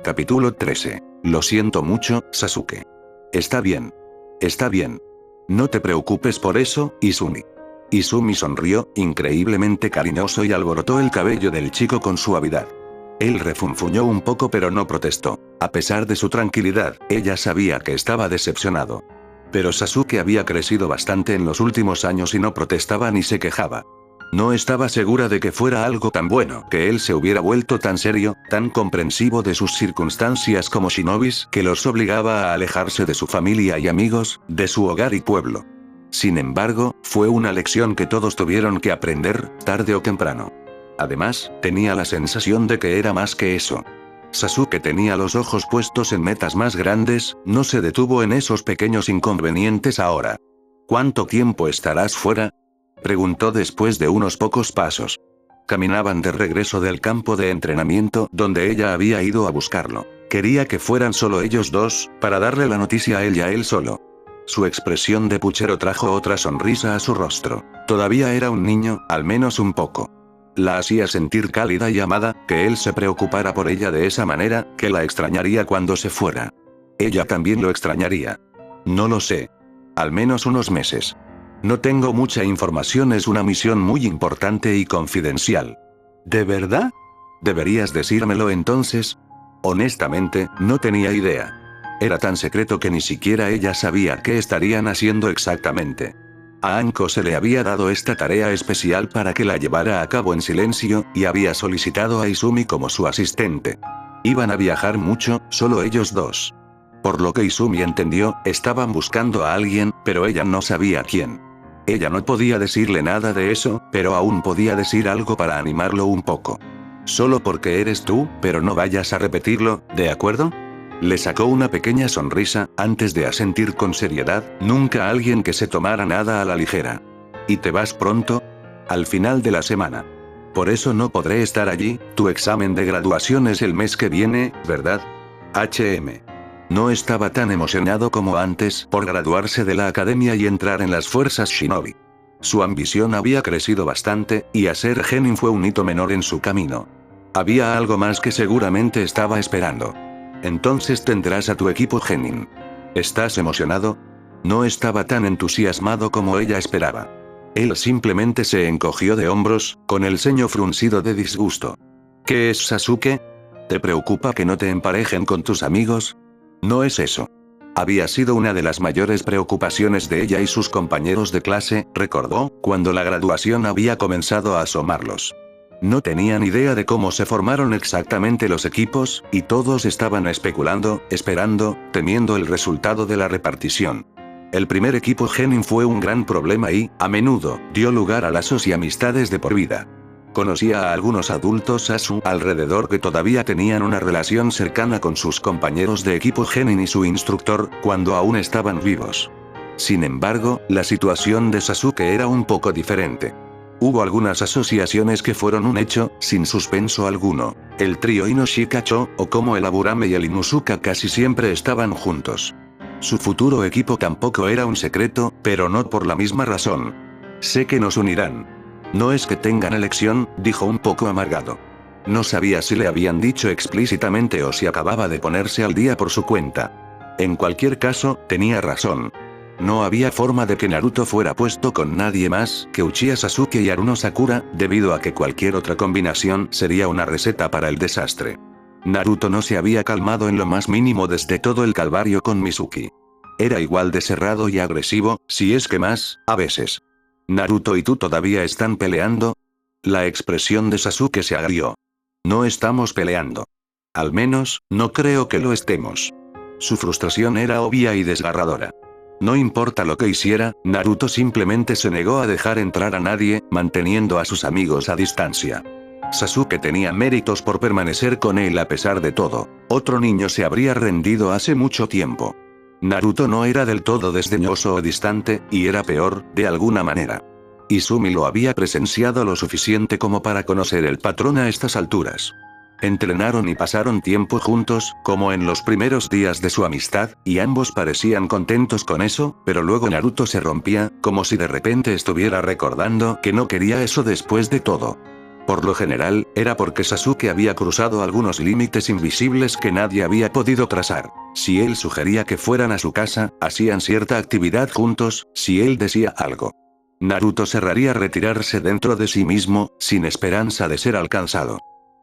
Capítulo 13. Lo siento mucho, Sasuke. Está bien. Está bien. No te preocupes por eso, Izumi. Izumi sonrió, increíblemente cariñoso, y alborotó el cabello del chico con suavidad. Él refunfuñó un poco pero no protestó. A pesar de su tranquilidad, ella sabía que estaba decepcionado. Pero Sasuke había crecido bastante en los últimos años y no protestaba ni se quejaba. No estaba segura de que fuera algo tan bueno que él se hubiera vuelto tan serio, tan comprensivo de sus circunstancias como shinobis, que los obligaba a alejarse de su familia y amigos, de su hogar y pueblo. Sin embargo, fue una lección que todos tuvieron que aprender, tarde o temprano. Además, tenía la sensación de que era más que eso. Sasuke tenía los ojos puestos en metas más grandes, no se detuvo en esos pequeños inconvenientes ahora. ¿Cuánto tiempo estarás fuera?, preguntó después de unos pocos pasos. Caminaban de regreso del campo de entrenamiento donde ella había ido a buscarlo. Quería que fueran solo ellos dos, para darle la noticia a él y a él solo. Su expresión de puchero trajo otra sonrisa a su rostro. Todavía era un niño, al menos un poco. La hacía sentir cálida y amada, que él se preocupara por ella de esa manera, que la extrañaría cuando se fuera. Ella también lo extrañaría. No lo sé. Al menos unos meses. No tengo mucha información, es una misión muy importante y confidencial. ¿De verdad? ¿Deberías decírmelo entonces? Honestamente, no tenía idea. Era tan secreto que ni siquiera ella sabía qué estarían haciendo exactamente. A Anko se le había dado esta tarea especial para que la llevara a cabo en silencio, y había solicitado a Izumi como su asistente. Iban a viajar mucho, solo ellos dos. Por lo que Izumi entendió, estaban buscando a alguien, pero ella no sabía quién. Ella no podía decirle nada de eso, pero aún podía decir algo para animarlo un poco. Solo porque eres tú, pero no vayas a repetirlo, ¿de acuerdo? Le sacó una pequeña sonrisa, antes de asentir con seriedad, nunca alguien que se tomara nada a la ligera. ¿Y te vas pronto? Al final de la semana. Por eso no podré estar allí, tu examen de graduación es el mes que viene, ¿verdad? No estaba tan emocionado como antes por graduarse de la academia y entrar en las fuerzas shinobi. Su ambición había crecido bastante, y hacer genin fue un hito menor en su camino. Había algo más que seguramente estaba esperando. Entonces tendrás a tu equipo genin. ¿Estás emocionado? No estaba tan entusiasmado como ella esperaba. Él simplemente se encogió de hombros, con el ceño fruncido de disgusto. ¿Qué es, Sasuke? ¿Te preocupa que no te emparejen con tus amigos? No es eso. Había sido una de las mayores preocupaciones de ella y sus compañeros de clase, recordó, cuando la graduación había comenzado a asomarlos. No tenían idea de cómo se formaron exactamente los equipos, y todos estaban especulando, esperando, temiendo el resultado de la repartición. El primer equipo genin fue un gran problema y, a menudo, dio lugar a lazos y amistades de por vida. Conocía a algunos adultos a su alrededor que todavía tenían una relación cercana con sus compañeros de equipo genin y su instructor, cuando aún estaban vivos. Sin embargo, la situación de Sasuke era un poco diferente. Hubo algunas asociaciones que fueron un hecho, sin suspenso alguno. El trío Inoshikacho, o como el Aburame y el Inuzuka, casi siempre estaban juntos. Su futuro equipo tampoco era un secreto, pero no por la misma razón. Sé que nos unirán. No es que tengan elección, dijo un poco amargado. No sabía si le habían dicho explícitamente o si acababa de ponerse al día por su cuenta. En cualquier caso, tenía razón. No había forma de que Naruto fuera puesto con nadie más que Uchiha Sasuke y Aruno Sakura, debido a que cualquier otra combinación sería una receta para el desastre. Naruto no se había calmado en lo más mínimo desde todo el calvario con Mizuki. Era igual de cerrado y agresivo, si es que más, a veces. ¿Naruto y tú todavía están peleando? La expresión de Sasuke se agrió. No estamos peleando. Al menos, no creo que lo estemos. Su frustración era obvia y desgarradora. No importa lo que hiciera, Naruto simplemente se negó a dejar entrar a nadie, manteniendo a sus amigos a distancia. Sasuke tenía méritos por permanecer con él a pesar de todo. Otro niño se habría rendido hace mucho tiempo. Naruto no era del todo desdeñoso o distante, y era peor, de alguna manera. Izumi lo había presenciado lo suficiente como para conocer el patrón a estas alturas. Entrenaron y pasaron tiempo juntos, como en los primeros días de su amistad, y ambos parecían contentos con eso, pero luego Naruto se rompía, como si de repente estuviera recordando que no quería eso después de todo. Por lo general, era porque Sasuke había cruzado algunos límites invisibles que nadie había podido trazar. Si él sugería que fueran a su casa, hacían cierta actividad juntos, si él decía algo, Naruto cerraría retirarse dentro de sí mismo, sin esperanza de ser alcanzado.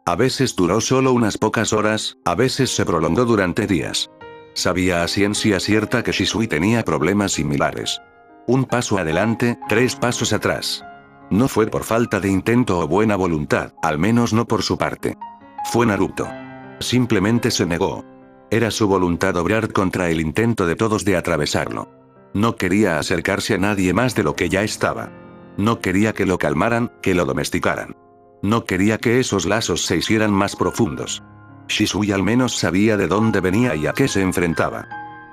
A veces duró solo unas pocas horas, a veces se prolongó durante días. Sabía a ciencia cierta que Shisui tenía problemas similares. Un paso adelante, 3 pasos atrás. No fue por falta de intento o buena voluntad, al menos no por su parte. Fue Naruto. Simplemente se negó. Era su voluntad obrar contra el intento de todos de atravesarlo. No quería acercarse a nadie más de lo que ya estaba. No quería que lo calmaran, que lo domesticaran. No quería que esos lazos se hicieran más profundos. Shisui al menos sabía de dónde venía y a qué se enfrentaba.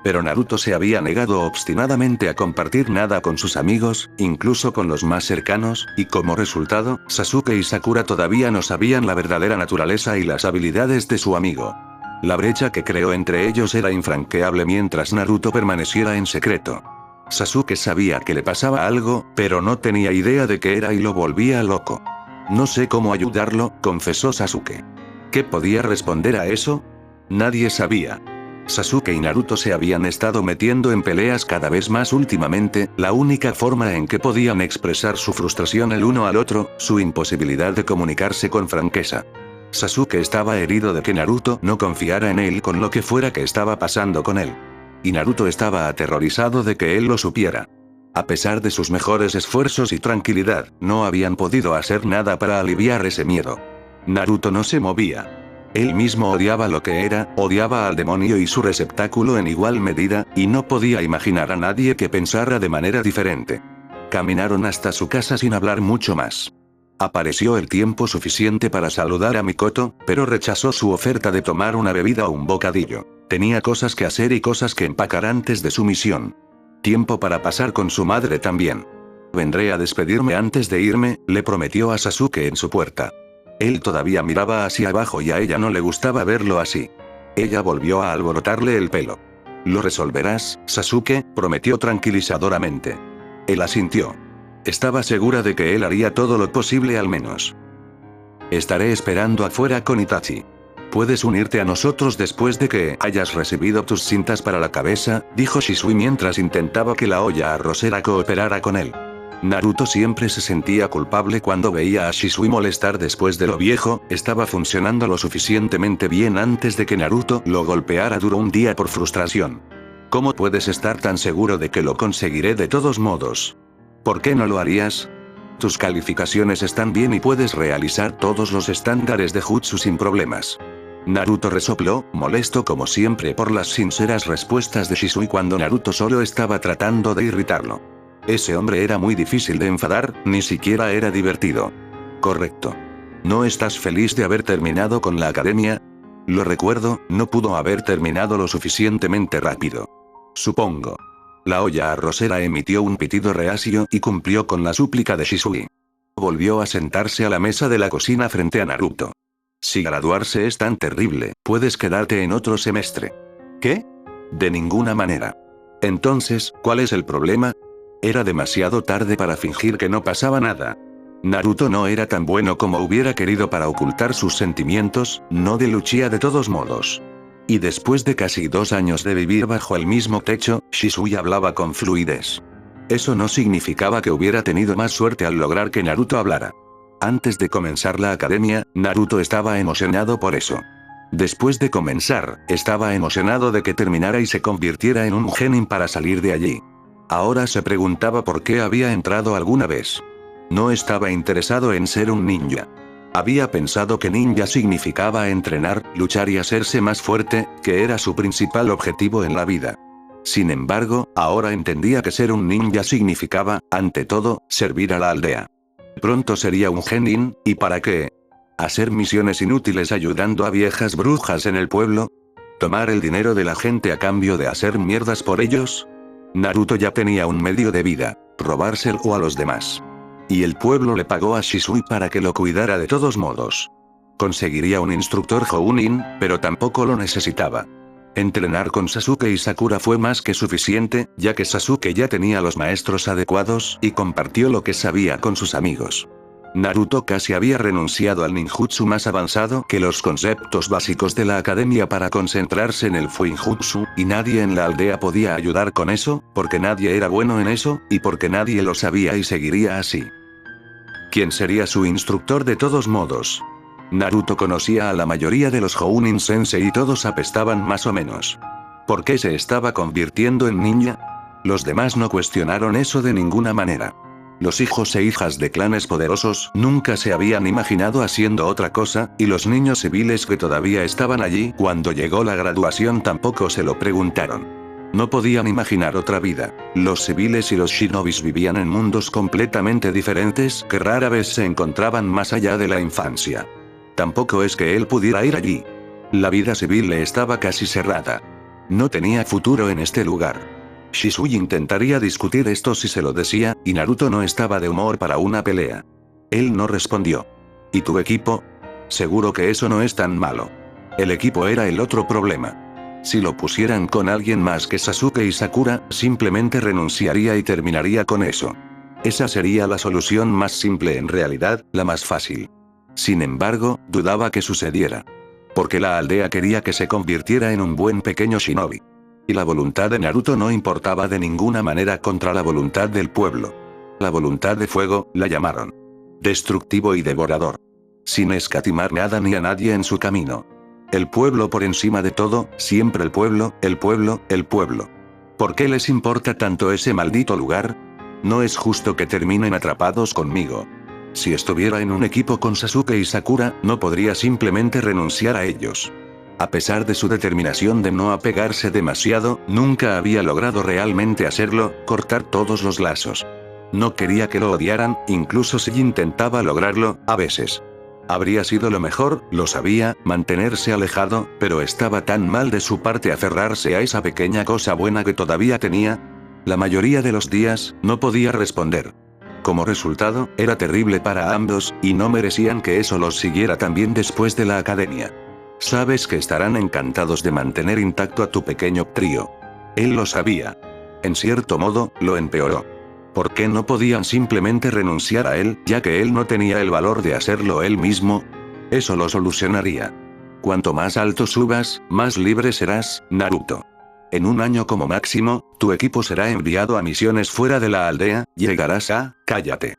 Pero Naruto se había negado obstinadamente a compartir nada con sus amigos, incluso con los más cercanos, y como resultado, Sasuke y Sakura todavía no sabían la verdadera naturaleza y las habilidades de su amigo. La brecha que creó entre ellos era infranqueable mientras Naruto permaneciera en secreto. Sasuke sabía que le pasaba algo, pero no tenía idea de qué era y lo volvía loco. No sé cómo ayudarlo, confesó Sasuke. ¿Qué podía responder a eso? Nadie sabía. Sasuke y Naruto se habían estado metiendo en peleas cada vez más últimamente, la única forma en que podían expresar su frustración el uno al otro, su imposibilidad de comunicarse con franqueza. Sasuke estaba herido de que Naruto no confiara en él con lo que fuera que estaba pasando con él. Y Naruto estaba aterrorizado de que él lo supiera. A pesar de sus mejores esfuerzos y tranquilidad, no habían podido hacer nada para aliviar ese miedo. Naruto no se movía. Él mismo odiaba lo que era, odiaba al demonio y su receptáculo en igual medida, y no podía imaginar a nadie que pensara de manera diferente. Caminaron hasta su casa sin hablar mucho más. Apareció el tiempo suficiente para saludar a Mikoto, pero rechazó su oferta de tomar una bebida o un bocadillo. Tenía cosas que hacer y cosas que empacar antes de su misión. Tiempo para pasar con su madre también. Vendré a despedirme antes de irme, le prometió a Sasuke en su puerta. Él todavía miraba hacia abajo y a ella no le gustaba verlo así. Ella volvió a alborotarle el pelo. «Lo resolverás, Sasuke», prometió tranquilizadoramente. Él asintió. Estaba segura de que él haría todo lo posible al menos. «Estaré esperando afuera con Itachi. Puedes unirte a nosotros después de que hayas recibido tus cintas para la cabeza», dijo Shisui mientras intentaba que la olla arrocera cooperara con él. Naruto siempre se sentía culpable cuando veía a Shisui molestar después de lo viejo, estaba funcionando lo suficientemente bien antes de que Naruto lo golpeara duro un día por frustración. ¿Cómo puedes estar tan seguro de que lo conseguiré de todos modos? ¿Por qué no lo harías? Tus calificaciones están bien y puedes realizar todos los estándares de Jutsu sin problemas. Naruto resopló, molesto como siempre por las sinceras respuestas de Shisui cuando Naruto solo estaba tratando de irritarlo. Ese hombre era muy difícil de enfadar, ni siquiera era divertido. Correcto. ¿No estás feliz de haber terminado con la academia? Lo recuerdo, no pudo haber terminado lo suficientemente rápido. Supongo. La olla arrocera emitió un pitido reacio y cumplió con la súplica de Shisui. Volvió a sentarse a la mesa de la cocina frente a Naruto. Si graduarse es tan terrible, puedes quedarte en otro semestre. ¿Qué? De ninguna manera. Entonces, ¿cuál es el problema? Era demasiado tarde para fingir que no pasaba nada. Naruto no era tan bueno como hubiera querido para ocultar sus sentimientos, no diluchía de todos modos. Y después de casi 2 años de vivir bajo el mismo techo, Shisui hablaba con fluidez. Eso no significaba que hubiera tenido más suerte al lograr que Naruto hablara. Antes de comenzar la academia, Naruto estaba emocionado por eso. Después de comenzar, estaba emocionado de que terminara y se convirtiera en un genin para salir de allí. Ahora se preguntaba por qué había entrado alguna vez. No estaba interesado en ser un ninja. Había pensado que ninja significaba entrenar, luchar y hacerse más fuerte, que era su principal objetivo en la vida. Sin embargo, ahora entendía que ser un ninja significaba, ante todo, servir a la aldea. Pronto sería un genin, ¿y para qué? ¿Hacer misiones inútiles ayudando a viejas brujas en el pueblo? ¿Tomar el dinero de la gente a cambio de hacer mierdas por ellos? Naruto ya tenía un medio de vida, robárselo a los demás. Y el pueblo le pagó a Shisui para que lo cuidara de todos modos. Conseguiría un instructor Jounin, pero tampoco lo necesitaba. Entrenar con Sasuke y Sakura fue más que suficiente, ya que Sasuke ya tenía los maestros adecuados y compartió lo que sabía con sus amigos. Naruto casi había renunciado al ninjutsu más avanzado que los conceptos básicos de la academia para concentrarse en el fuinjutsu, y nadie en la aldea podía ayudar con eso, porque nadie era bueno en eso, y porque nadie lo sabía y seguiría así. ¿Quién sería su instructor de todos modos? Naruto conocía a la mayoría de los Jounin Sensei y todos apestaban más o menos. ¿Por qué se estaba convirtiendo en ninja? Los demás no cuestionaron eso de ninguna manera. Los hijos e hijas de clanes poderosos nunca se habían imaginado haciendo otra cosa, y los niños civiles que todavía estaban allí cuando llegó la graduación tampoco se lo preguntaron. No podían imaginar otra vida. Los civiles y los shinobis vivían en mundos completamente diferentes que rara vez se encontraban más allá de la infancia. Tampoco es que él pudiera ir allí. La vida civil le estaba casi cerrada. No tenía futuro en este lugar. Shisui intentaría discutir esto si se lo decía, y Naruto no estaba de humor para una pelea. Él no respondió. ¿Y tu equipo? Seguro que eso no es tan malo. El equipo era el otro problema. Si lo pusieran con alguien más que Sasuke y Sakura, simplemente renunciaría y terminaría con eso. Esa sería la solución más simple, en realidad, la más fácil. Sin embargo, dudaba que sucediera. Porque la aldea quería que se convirtiera en un buen pequeño shinobi. Y la voluntad de Naruto no importaba de ninguna manera contra la voluntad del pueblo. La voluntad de fuego, la llamaron. Destructivo y devorador. Sin escatimar nada ni a nadie en su camino. El pueblo por encima de todo, siempre el pueblo, el pueblo, el pueblo. ¿Por qué les importa tanto ese maldito lugar? No es justo que terminen atrapados conmigo. Si estuviera en un equipo con Sasuke y Sakura, no podría simplemente renunciar a ellos. A pesar de su determinación de no apegarse demasiado, nunca había logrado realmente hacerlo, cortar todos los lazos. No quería que lo odiaran, incluso si intentaba lograrlo, a veces. Habría sido lo mejor, lo sabía, mantenerse alejado, pero estaba tan mal de su parte aferrarse a esa pequeña cosa buena que todavía tenía. La mayoría de los días, no podía responder. Como resultado, era terrible para ambos, y no merecían que eso los siguiera también después de la academia. Sabes que estarán encantados de mantener intacto a tu pequeño trío. Él lo sabía. En cierto modo, lo empeoró. ¿Por qué no podían simplemente renunciar a él, ya que él no tenía el valor de hacerlo él mismo? Eso lo solucionaría. Cuanto más alto subas, más libre serás, Naruto. En un año como máximo, tu equipo será enviado a misiones fuera de la aldea, llegarás a, cállate.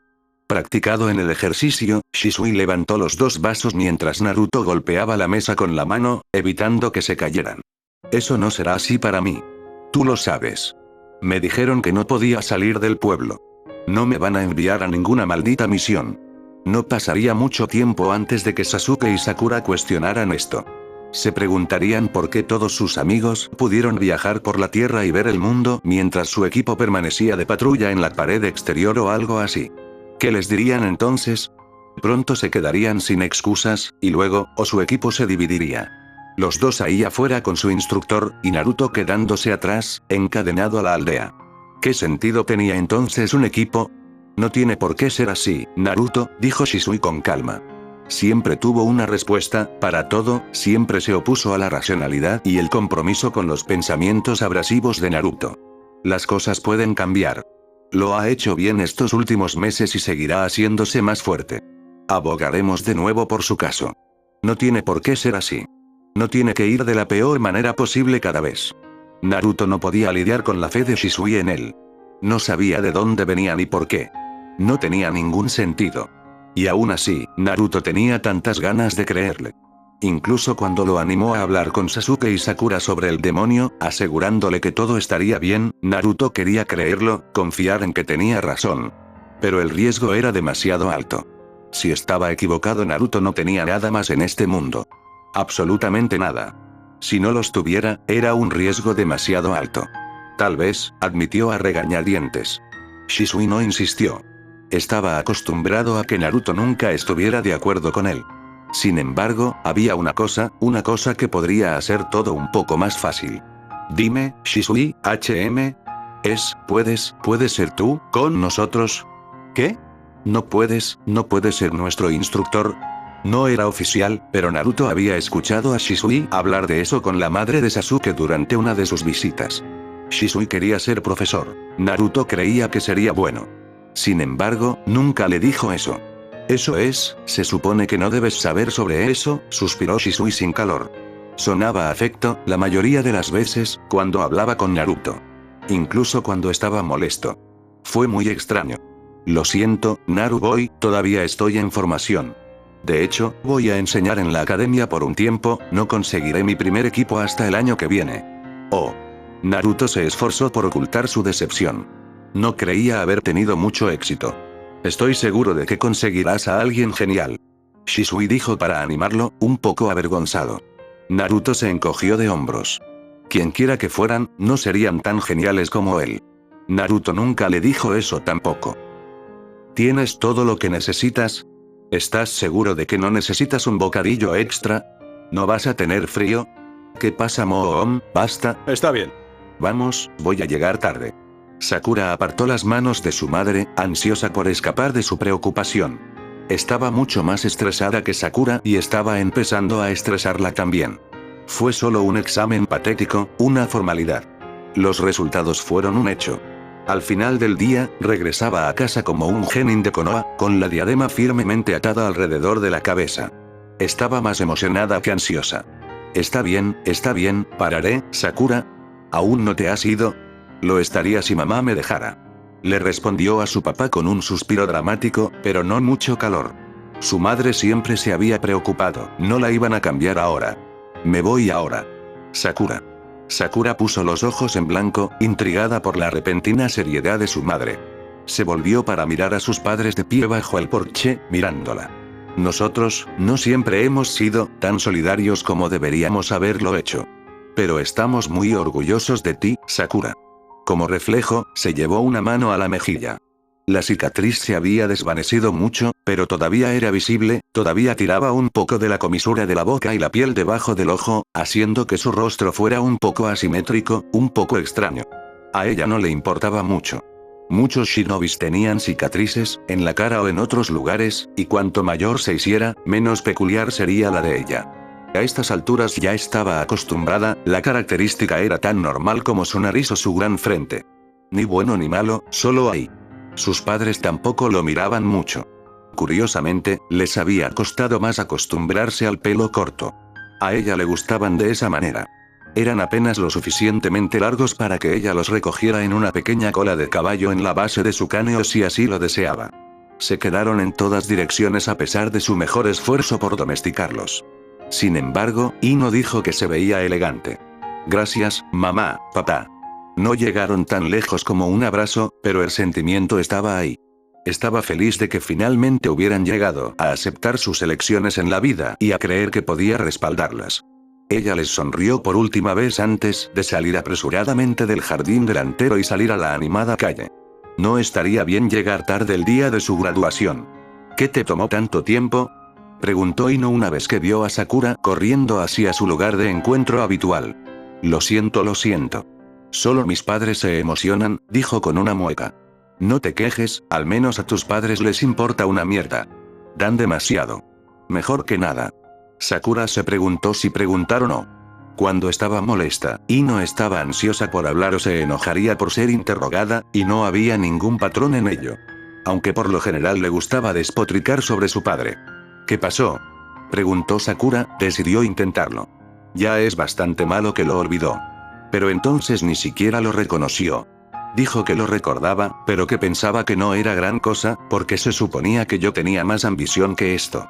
Practicado en el ejercicio, Shisui levantó los dos vasos mientras Naruto golpeaba la mesa con la mano, evitando que se cayeran. Eso no será así para mí. Tú lo sabes. Me dijeron que no podía salir del pueblo. No me van a enviar a ninguna maldita misión. No pasaría mucho tiempo antes de que Sasuke y Sakura cuestionaran esto. Se preguntarían por qué todos sus amigos pudieron viajar por la tierra y ver el mundo mientras su equipo permanecía de patrulla en la pared exterior o algo así. ¿Qué les dirían entonces? Pronto se quedarían sin excusas, y luego, o su equipo se dividiría. Los dos ahí afuera con su instructor, y Naruto quedándose atrás, encadenado a la aldea. ¿Qué sentido tenía entonces un equipo? No tiene por qué ser así, Naruto, dijo Shisui con calma. Siempre tuvo una respuesta, para todo, siempre se opuso a la racionalidad y el compromiso con los pensamientos abrasivos de Naruto. Las cosas pueden cambiar. Lo ha hecho bien estos últimos meses y seguirá haciéndose más fuerte. Abogaremos de nuevo por su caso. No tiene por qué ser así. No tiene que ir de la peor manera posible cada vez. Naruto no podía lidiar con la fe de Shisui en él. No sabía de dónde venía ni por qué. No tenía ningún sentido. Y aún así, Naruto tenía tantas ganas de creerle. Incluso cuando lo animó a hablar con Sasuke y Sakura sobre el demonio, asegurándole que todo estaría bien, Naruto quería creerlo, confiar en que tenía razón. Pero el riesgo era demasiado alto. Si estaba equivocado, Naruto no tenía nada más en este mundo. Absolutamente nada. Si no los tuviera, era un riesgo demasiado alto. Tal vez, admitió a regañadientes. Shisui no insistió. Estaba acostumbrado a que Naruto nunca estuviera de acuerdo con él. Sin embargo, había una cosa que podría hacer todo un poco más fácil. Dime, Shisui, ¿puedes ser tú, con nosotros? ¿Qué? No puedes ser nuestro instructor. No era oficial, pero Naruto había escuchado a Shisui hablar de eso con la madre de Sasuke durante una de sus visitas. Shisui quería ser profesor. Naruto creía que sería bueno. Sin embargo, nunca le dijo eso. Eso es, se supone que no debes saber sobre eso, suspiró Shisui sin calor. Sonaba afecto, la mayoría de las veces, cuando hablaba con Naruto. Incluso cuando estaba molesto. Fue muy extraño. Lo siento, Naruboy, todavía estoy en formación. De hecho, voy a enseñar en la academia por un tiempo, no conseguiré mi primer equipo hasta el año que viene. Oh. Naruto se esforzó por ocultar su decepción. No creía haber tenido mucho éxito. Estoy seguro de que conseguirás a alguien genial. Shisui dijo para animarlo, un poco avergonzado. Naruto se encogió de hombros. Quienquiera que fueran, no serían tan geniales como él. Naruto nunca le dijo eso tampoco. ¿Tienes todo lo que necesitas? ¿Estás seguro de que no necesitas un bocadillo extra? ¿No vas a tener frío? ¿Qué pasa, Moom? Basta. Está bien. Vamos, voy a llegar tarde. Sakura apartó las manos de su madre, ansiosa por escapar de su preocupación. Estaba mucho más estresada que Sakura y estaba empezando a estresarla también. Fue solo un examen patético, una formalidad. Los resultados fueron un hecho. Al final del día, regresaba a casa como un genin de Konoha, con la diadema firmemente atada alrededor de la cabeza. Estaba más emocionada que ansiosa. Está bien, pararé, Sakura. ¿Aún no te has ido? Lo estaría si mamá me dejara. Le respondió a su papá con un suspiro dramático, pero no mucho calor. Su madre siempre se había preocupado, no la iban a cambiar ahora. Me voy ahora. Sakura. Sakura puso los ojos en blanco, intrigada por la repentina seriedad de su madre. Se volvió para mirar a sus padres de pie bajo el porche, mirándola. Nosotros, no siempre hemos sido tan solidarios como deberíamos haberlo hecho. Pero estamos muy orgullosos de ti, Sakura. Como reflejo, se llevó una mano a la mejilla. La cicatriz se había desvanecido mucho, pero todavía era visible, todavía tiraba un poco de la comisura de la boca y la piel debajo del ojo, haciendo que su rostro fuera un poco asimétrico, un poco extraño. A ella no le importaba mucho. Muchos shinobis tenían cicatrices, en la cara o en otros lugares, y cuanto mayor se hiciera, menos peculiar sería la de ella. A estas alturas ya estaba acostumbrada, la característica era tan normal como su nariz o su gran frente. Ni bueno ni malo, solo ahí. Sus padres tampoco lo miraban mucho. Curiosamente, les había costado más acostumbrarse al pelo corto. A ella le gustaban de esa manera. Eran apenas lo suficientemente largos para que ella los recogiera en una pequeña cola de caballo en la base de su cráneo si así lo deseaba. Se quedaron en todas direcciones a pesar de su mejor esfuerzo por domesticarlos. Sin embargo, Ino dijo que se veía elegante. Gracias, mamá, papá. No llegaron tan lejos como un abrazo, pero el sentimiento estaba ahí. Estaba feliz de que finalmente hubieran llegado a aceptar sus elecciones en la vida y a creer que podía respaldarlas. Ella les sonrió por última vez antes de salir apresuradamente del jardín delantero y salir a la animada calle. No estaría bien llegar tarde el día de su graduación. ¿Qué te tomó tanto tiempo?, preguntó Ino una vez que vio a Sakura corriendo hacia su lugar de encuentro habitual. Lo siento. Solo mis padres se emocionan, dijo con una mueca. No te quejes, al menos a tus padres les importa una mierda. Dan demasiado. Mejor que nada. Sakura se preguntó si preguntar o no. Cuando estaba molesta, Ino estaba ansiosa por hablar o se enojaría por ser interrogada, y no había ningún patrón en ello. Aunque por lo general le gustaba despotricar sobre su padre. ¿Qué pasó?, preguntó Sakura, decidió intentarlo. Ya es bastante malo que lo olvidó. Pero entonces ni siquiera lo reconoció. Dijo que lo recordaba, pero que pensaba que no era gran cosa, porque se suponía que yo tenía más ambición que esto.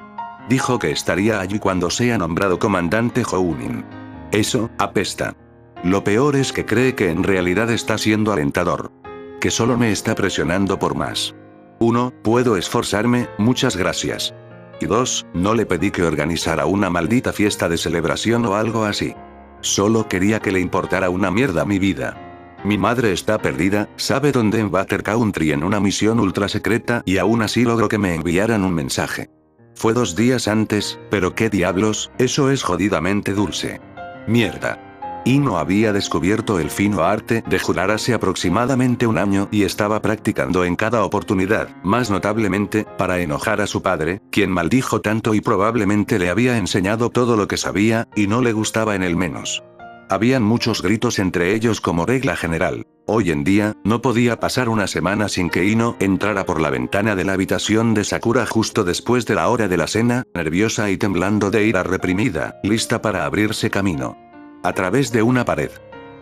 Dijo que estaría allí cuando sea nombrado comandante Jounin. Eso, apesta. Lo peor es que cree que en realidad está siendo alentador. Que solo me está presionando por más. 1. Puedo esforzarme, muchas gracias. Y 2. No le pedí que organizara una maldita fiesta de celebración o algo así. Solo quería que le importara una mierda mi vida. Mi madre está perdida, sabe dónde en Butter Country en una misión ultra secreta y aún así logró que me enviaran un mensaje. Fue 2 días antes, pero qué diablos, eso es jodidamente dulce. Mierda. Ino había descubierto el fino arte de jurar hace aproximadamente un año y estaba practicando en cada oportunidad, más notablemente, para enojar a su padre, quien maldijo tanto y probablemente le había enseñado todo lo que sabía, y no le gustaba en el menos. Habían muchos gritos entre ellos como regla general. Hoy en día, no podía pasar una semana sin que Ino entrara por la ventana de la habitación de Sakura justo después de la hora de la cena, nerviosa y temblando de ira reprimida, lista para abrirse camino. A través de una pared.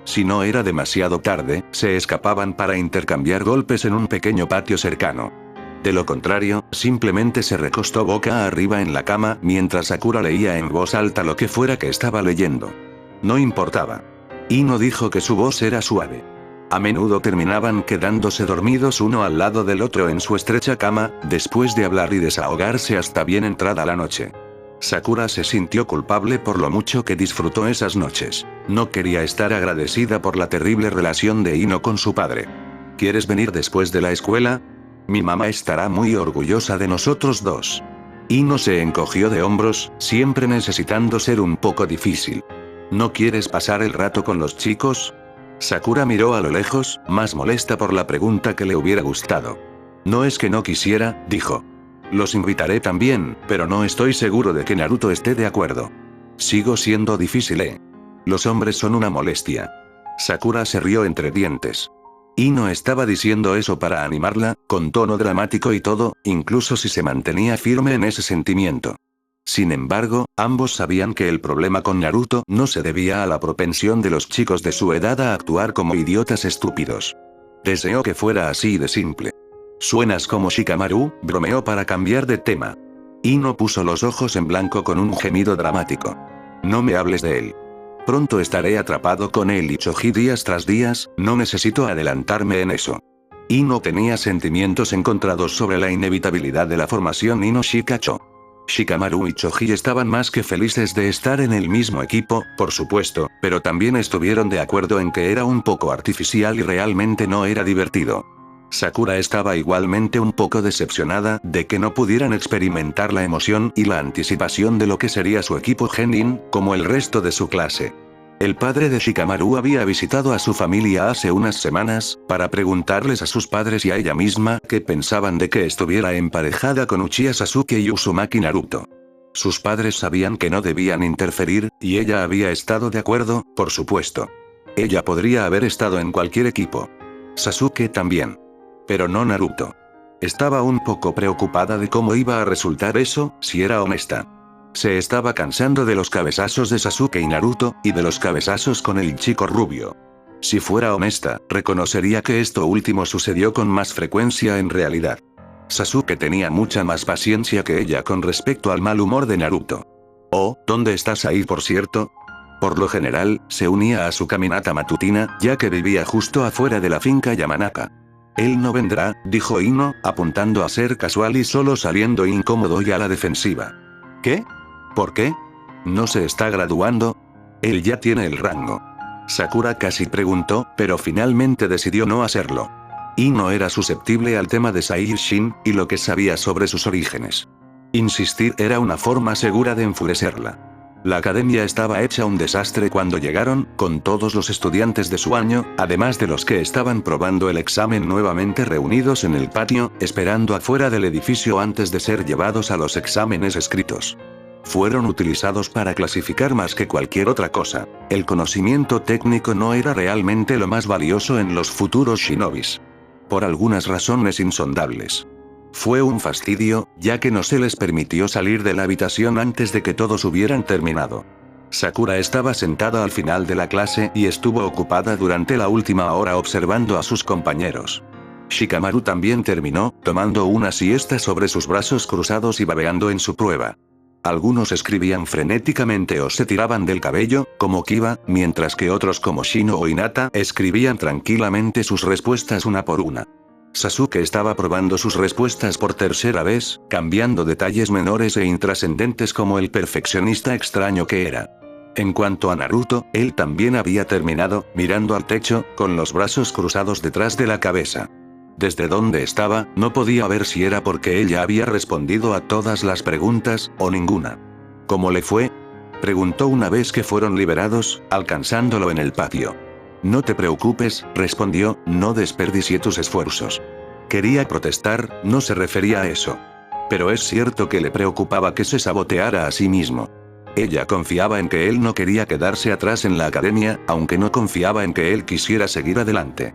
Si no era demasiado tarde, se escapaban para intercambiar golpes en un pequeño patio cercano. De lo contrario, simplemente se recostó boca arriba en la cama mientras Sakura leía en voz alta lo que fuera que estaba leyendo. No importaba. Ino dijo que su voz era suave. A menudo terminaban quedándose dormidos uno al lado del otro en su estrecha cama, después de hablar y desahogarse hasta bien entrada la noche. Sakura se sintió culpable por lo mucho que disfrutó esas noches. No quería estar agradecida por la terrible relación de Ino con su padre. ¿Quieres venir después de la escuela? Mi mamá estará muy orgullosa de nosotros dos. Ino se encogió de hombros, siempre necesitando ser un poco difícil. ¿No quieres pasar el rato con los chicos? Sakura miró a lo lejos, más molesta por la pregunta que le hubiera gustado. No es que no quisiera, dijo. Los invitaré también, pero no estoy seguro de que Naruto esté de acuerdo. Sigo siendo difícil, Los hombres son una molestia. Sakura se rió entre dientes. Ino estaba diciendo eso para animarla, con tono dramático y todo, incluso si se mantenía firme en ese sentimiento. Sin embargo, ambos sabían que el problema con Naruto no se debía a la propensión de los chicos de su edad a actuar como idiotas estúpidos. Deseó que fuera así de simple. Suenas como Shikamaru, bromeó para cambiar de tema. Ino puso los ojos en blanco con un gemido dramático. No me hables de él. Pronto estaré atrapado con él y Choji días tras días, no necesito adelantarme en eso. Ino tenía sentimientos encontrados sobre la inevitabilidad de la formación Ino-Shikacho. Shikamaru y Choji estaban más que felices de estar en el mismo equipo, por supuesto, pero también estuvieron de acuerdo en que era un poco artificial y realmente no era divertido. Sakura estaba igualmente un poco decepcionada de que no pudieran experimentar la emoción y la anticipación de lo que sería su equipo Genin, como el resto de su clase. El padre de Shikamaru había visitado a su familia hace unas semanas, para preguntarles a sus padres y a ella misma qué pensaban de que estuviera emparejada con Uchiha Sasuke y Uzumaki Naruto. Sus padres sabían que no debían interferir, y ella había estado de acuerdo, por supuesto. Ella podría haber estado en cualquier equipo. Sasuke también. Pero no Naruto. Estaba un poco preocupada de cómo iba a resultar eso, si era honesta. Se estaba cansando de los cabezazos de Sasuke y Naruto, y de los cabezazos con el chico rubio. Si fuera honesta, reconocería que esto último sucedió con más frecuencia en realidad. Sasuke tenía mucha más paciencia que ella con respecto al mal humor de Naruto. Oh, ¿dónde estás ahí por cierto? Por lo general, se unía a su caminata matutina, ya que vivía justo afuera de la finca Yamanaka. Él no vendrá, dijo Ino, apuntando a ser casual y solo saliendo incómodo y a la defensiva. ¿Qué? ¿Por qué? ¿No se está graduando? Él ya tiene el rango. Sakura casi preguntó, pero finalmente decidió no hacerlo. Ino era susceptible al tema de Saishin, y lo que sabía sobre sus orígenes. Insistir era una forma segura de enfurecerla. La academia estaba hecha un desastre cuando llegaron, con todos los estudiantes de su año, además de los que estaban probando el examen nuevamente reunidos en el patio, esperando afuera del edificio antes de ser llevados a los exámenes escritos. Fueron utilizados para clasificar más que cualquier otra cosa. El conocimiento técnico no era realmente lo más valioso en los futuros shinobis. Por algunas razones insondables. Fue un fastidio, ya que no se les permitió salir de la habitación antes de que todos hubieran terminado. Sakura estaba sentada al final de la clase y estuvo ocupada durante la última hora observando a sus compañeros. Shikamaru también terminó, tomando una siesta sobre sus brazos cruzados y babeando en su prueba. Algunos escribían frenéticamente o se tiraban del cabello, como Kiba, mientras que otros como Shino o Hinata escribían tranquilamente sus respuestas una por una. Sasuke estaba probando sus respuestas por tercera vez, cambiando detalles menores e intrascendentes como el perfeccionista extraño que era. En cuanto a Naruto, él también había terminado, mirando al techo, con los brazos cruzados detrás de la cabeza. Desde donde estaba, no podía ver si era porque ella había respondido a todas las preguntas, o ninguna. ¿Cómo le fue? Preguntó una vez que fueron liberados, alcanzándolo en el patio. No te preocupes, respondió, no desperdicié tus esfuerzos. Quería protestar, no se refería a eso. Pero es cierto que le preocupaba que se saboteara a sí mismo. Ella confiaba en que él no quería quedarse atrás en la academia, aunque no confiaba en que él quisiera seguir adelante.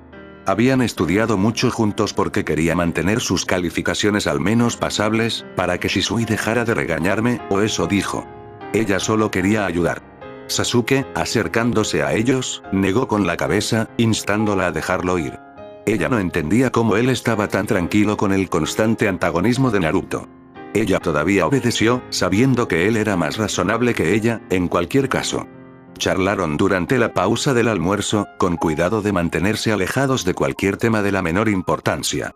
Habían estudiado mucho juntos porque quería mantener sus calificaciones al menos pasables, para que Shisui dejara de regañarme, o eso dijo. Ella solo quería ayudar. Sasuke, acercándose a ellos, negó con la cabeza, instándola a dejarlo ir. Ella no entendía cómo él estaba tan tranquilo con el constante antagonismo de Naruto. Ella todavía obedeció, sabiendo que él era más razonable que ella, en cualquier caso. Charlaron durante la pausa del almuerzo, con cuidado de mantenerse alejados de cualquier tema de la menor importancia.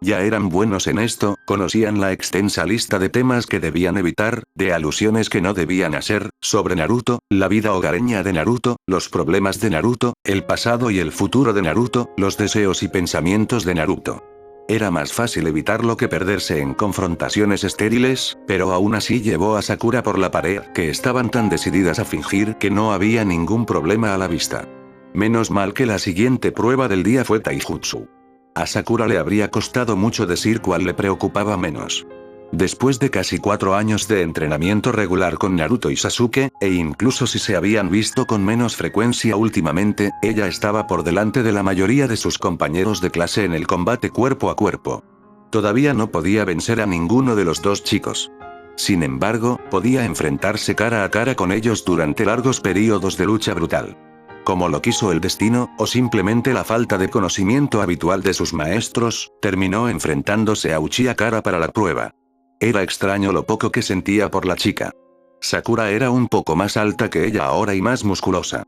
Ya eran buenos en esto, conocían la extensa lista de temas que debían evitar, de alusiones que no debían hacer, sobre Naruto, la vida hogareña de Naruto, los problemas de Naruto, el pasado y el futuro de Naruto, los deseos y pensamientos de Naruto. Era más fácil evitarlo que perderse en confrontaciones estériles, pero aún así llevó a Sakura por la pared, que estaban tan decididas a fingir que no había ningún problema a la vista. Menos mal que la siguiente prueba del día fue Taijutsu. A Sakura le habría costado mucho decir cuál le preocupaba menos. Después de casi 4 años de entrenamiento regular con Naruto y Sasuke, e incluso si se habían visto con menos frecuencia últimamente, ella estaba por delante de la mayoría de sus compañeros de clase en el combate cuerpo a cuerpo. Todavía no podía vencer a ninguno de los dos chicos. Sin embargo, podía enfrentarse cara a cara con ellos durante largos periodos de lucha brutal. Como lo quiso el destino, o simplemente la falta de conocimiento habitual de sus maestros, terminó enfrentándose a Uchiha Kara para la prueba. Era extraño lo poco que sentía por la chica. Sakura era un poco más alta que ella ahora y más musculosa.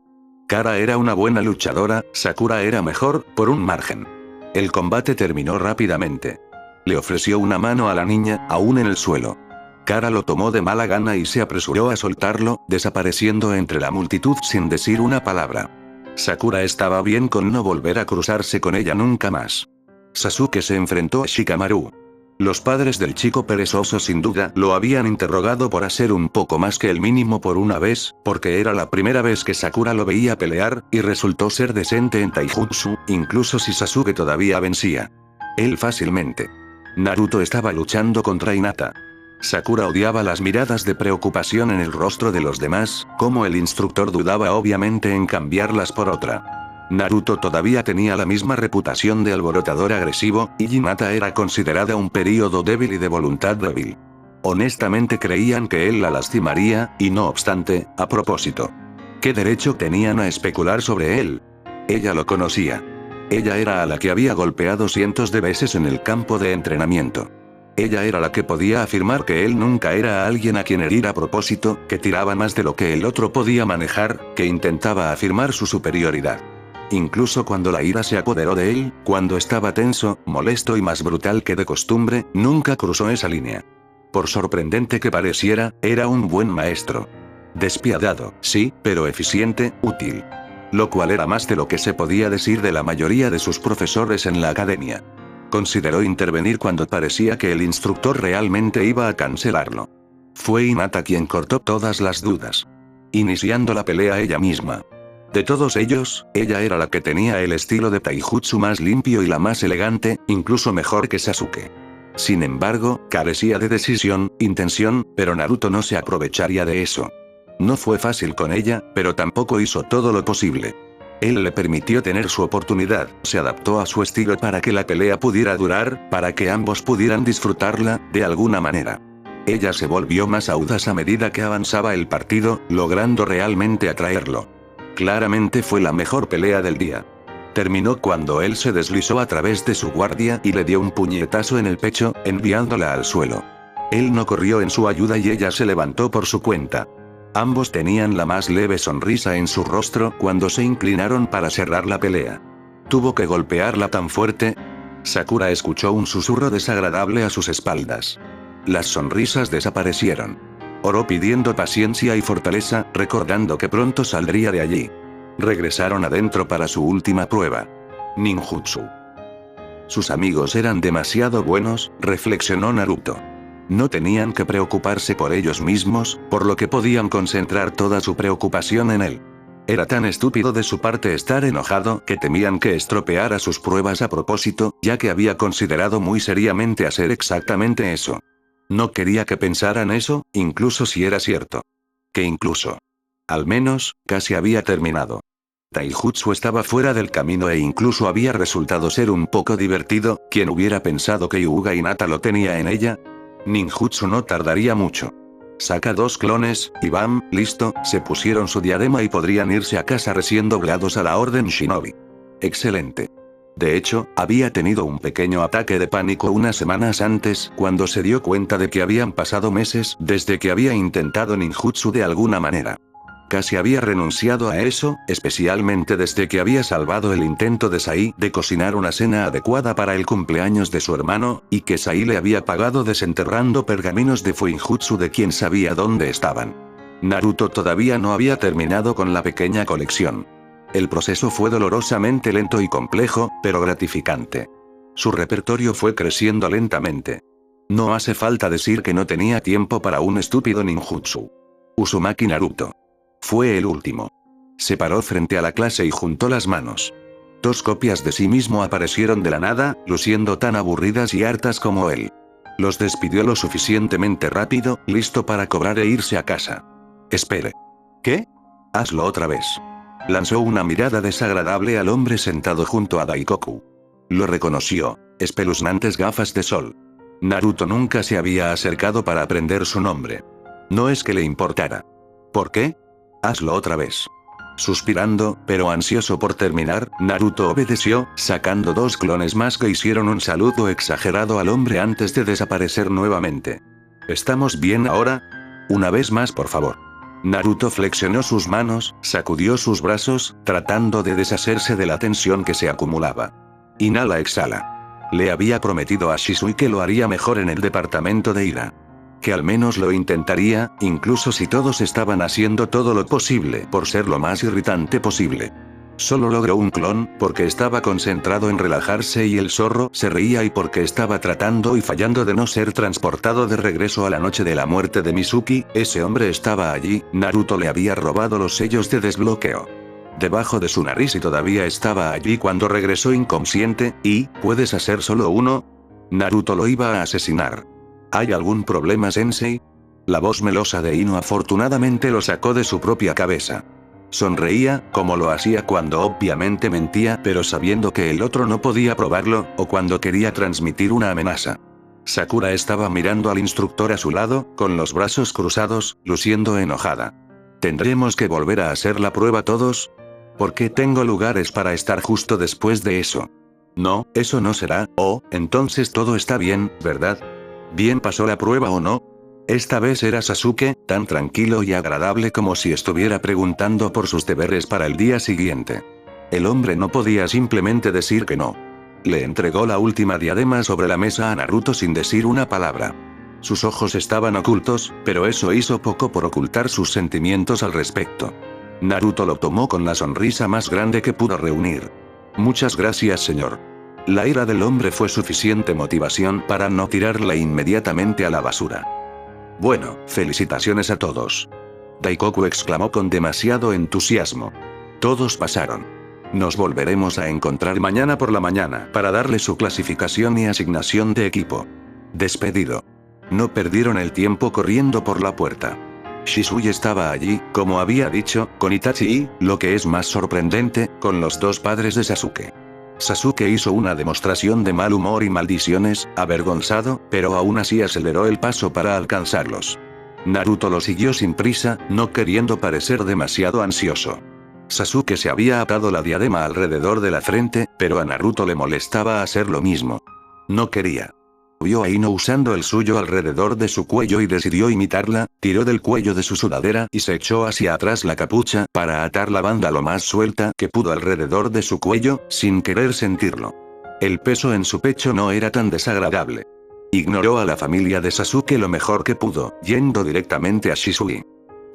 Kara era una buena luchadora, Sakura era mejor, por un margen. El combate terminó rápidamente. Le ofreció una mano a la niña, aún en el suelo. Kara lo tomó de mala gana y se apresuró a soltarlo, desapareciendo entre la multitud sin decir una palabra. Sakura estaba bien con no volver a cruzarse con ella nunca más. Sasuke se enfrentó a Shikamaru. Los padres del chico perezoso sin duda lo habían interrogado por hacer un poco más que el mínimo por una vez, porque era la primera vez que Sakura lo veía pelear, y resultó ser decente en Taijutsu, incluso si Sasuke todavía vencía. Él fácilmente. Naruto estaba luchando contra Hinata. Sakura odiaba las miradas de preocupación en el rostro de los demás, como el instructor dudaba obviamente en cambiarlas por otra. Naruto todavía tenía la misma reputación de alborotador agresivo, y Hinata era considerada un período débil y de voluntad débil. Honestamente creían que él la lastimaría, y no obstante, a propósito. ¿Qué derecho tenían a especular sobre él? Ella lo conocía. Ella era a la que había golpeado cientos de veces en el campo de entrenamiento. Ella era la que podía afirmar que él nunca era alguien a quien herir a propósito, que tiraba más de lo que el otro podía manejar, que intentaba afirmar su superioridad. Incluso cuando la ira se apoderó de él, cuando estaba tenso, molesto y más brutal que de costumbre, nunca cruzó esa línea. Por sorprendente que pareciera, era un buen maestro. Despiadado, sí, pero eficiente, útil. Lo cual era más de lo que se podía decir de la mayoría de sus profesores en la academia. Consideró intervenir cuando parecía que el instructor realmente iba a cancelarlo. Fue Hinata quien cortó todas las dudas. Iniciando la pelea ella misma. De todos ellos, ella era la que tenía el estilo de Taijutsu más limpio y la más elegante, incluso mejor que Sasuke. Sin embargo, carecía de decisión, intención, pero Naruto no se aprovecharía de eso. No fue fácil con ella, pero tampoco hizo todo lo posible. Él le permitió tener su oportunidad, se adaptó a su estilo para que la pelea pudiera durar, para que ambos pudieran disfrutarla, de alguna manera. Ella se volvió más audaz a medida que avanzaba el partido, logrando realmente atraerlo. Claramente fue la mejor pelea del día. Terminó cuando él se deslizó a través de su guardia y le dio un puñetazo en el pecho, enviándola al suelo. Él no corrió en su ayuda y ella se levantó por su cuenta. Ambos tenían la más leve sonrisa en su rostro cuando se inclinaron para cerrar la pelea. ¿Tuvo que golpearla tan fuerte? Sakura escuchó un susurro desagradable a sus espaldas. Las sonrisas desaparecieron. Oró pidiendo paciencia y fortaleza, recordando que pronto saldría de allí. Regresaron adentro para su última prueba. Ninjutsu. Sus amigos eran demasiado buenos, reflexionó Naruto. No tenían que preocuparse por ellos mismos, por lo que podían concentrar toda su preocupación en él. Era tan estúpido de su parte estar enojado que temían que estropeara sus pruebas a propósito, ya que había considerado muy seriamente hacer exactamente eso. No quería que pensaran eso, incluso si era cierto. Que incluso. Al menos, casi había terminado. Taijutsu estaba fuera del camino e incluso había resultado ser un poco divertido. ¿Quién hubiera pensado que Hyuga Hinata lo tenía en ella? Ninjutsu no tardaría mucho. Saca 2 clones, y bam, listo, se pusieron su diadema y podrían irse a casa recién doblados a la orden Shinobi. Excelente. De hecho, había tenido un pequeño ataque de pánico unas semanas antes, cuando se dio cuenta de que habían pasado meses desde que había intentado ninjutsu de alguna manera. Casi había renunciado a eso, especialmente desde que había salvado el intento de Sai de cocinar una cena adecuada para el cumpleaños de su hermano, y que Sai le había pagado desenterrando pergaminos de fuinjutsu de quien sabía dónde estaban. Naruto todavía no había terminado con la pequeña colección. El proceso fue dolorosamente lento y complejo, pero gratificante. Su repertorio fue creciendo lentamente. No hace falta decir que no tenía tiempo para un estúpido ninjutsu. Uzumaki Naruto. Fue el último. Se paró frente a la clase y juntó las manos. 2 copias de sí mismo aparecieron de la nada, luciendo tan aburridas y hartas como él. Los despidió lo suficientemente rápido, listo para cobrar e irse a casa. Espere. ¿Qué? Hazlo otra vez. Lanzó una mirada desagradable al hombre sentado junto a Daikoku. Lo reconoció. Espeluznantes gafas de sol. Naruto nunca se había acercado para aprender su nombre. No es que le importara. ¿Por qué? Hazlo otra vez. Suspirando, pero ansioso por terminar, Naruto obedeció, sacando 2 clones más que hicieron un saludo exagerado al hombre antes de desaparecer nuevamente. ¿Estamos bien ahora? Una vez más, por favor. Naruto flexionó sus manos, sacudió sus brazos, tratando de deshacerse de la tensión que se acumulaba. Inhala-exhala. Le había prometido a Shisui que lo haría mejor en el departamento de ira. Que al menos lo intentaría, incluso si todos estaban haciendo todo lo posible por ser lo más irritante posible. Solo logró un clon, porque estaba concentrado en relajarse y el zorro se reía y porque estaba tratando y fallando de no ser transportado de regreso a la noche de la muerte de Mizuki. Ese hombre estaba allí, Naruto le había robado los sellos de desbloqueo. Debajo de su nariz y todavía estaba allí cuando regresó inconsciente, y, ¿puedes hacer solo uno? Naruto lo iba a asesinar. ¿Hay algún problema, Sensei? La voz melosa de Ino afortunadamente lo sacó de su propia cabeza. Sonreía, como lo hacía cuando obviamente mentía, pero sabiendo que el otro no podía probarlo, o cuando quería transmitir una amenaza. Sakura estaba mirando al instructor a su lado, con los brazos cruzados, luciendo enojada. ¿Tendremos que volver a hacer la prueba todos? ¿Por qué tengo lugares para estar justo después de eso? No, eso no será. Oh, entonces todo está bien, ¿verdad? ¿Bien pasó la prueba o no? Esta vez era Sasuke, tan tranquilo y agradable como si estuviera preguntando por sus deberes para el día siguiente. El hombre no podía simplemente decir que no. Le entregó la última diadema sobre la mesa a Naruto sin decir una palabra. Sus ojos estaban ocultos, pero eso hizo poco por ocultar sus sentimientos al respecto. Naruto lo tomó con la sonrisa más grande que pudo reunir. Muchas gracias, señor. La ira del hombre fue suficiente motivación para no tirarla inmediatamente a la basura. Bueno, felicitaciones a todos. Daikoku exclamó con demasiado entusiasmo. Todos pasaron. Nos volveremos a encontrar mañana por la mañana para darle su clasificación y asignación de equipo. Despedido. No perdieron el tiempo corriendo por la puerta. Shisui estaba allí, como había dicho, con Itachi y, lo que es más sorprendente, con los 2 padres de Sasuke. Sasuke hizo una demostración de mal humor y maldiciones, avergonzado, pero aún así aceleró el paso para alcanzarlos. Naruto lo siguió sin prisa, no queriendo parecer demasiado ansioso. Sasuke se había atado la diadema alrededor de la frente, pero a Naruto le molestaba hacer lo mismo. No quería. Vio a Ino usando el suyo alrededor de su cuello y decidió imitarla, tiró del cuello de su sudadera y se echó hacia atrás la capucha para atar la banda lo más suelta que pudo alrededor de su cuello, sin querer sentirlo. El peso en su pecho no era tan desagradable. Ignoró a la familia de Sasuke lo mejor que pudo, yendo directamente a Shisui.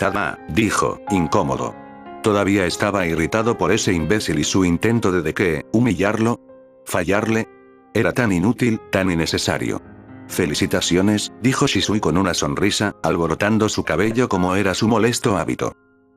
«Tada», dijo, incómodo. Todavía estaba irritado por ese imbécil y su intento de humillarlo. Fallarle. Era tan inútil, tan innecesario. Felicitaciones, dijo Shisui con una sonrisa, alborotando su cabello como era su molesto hábito.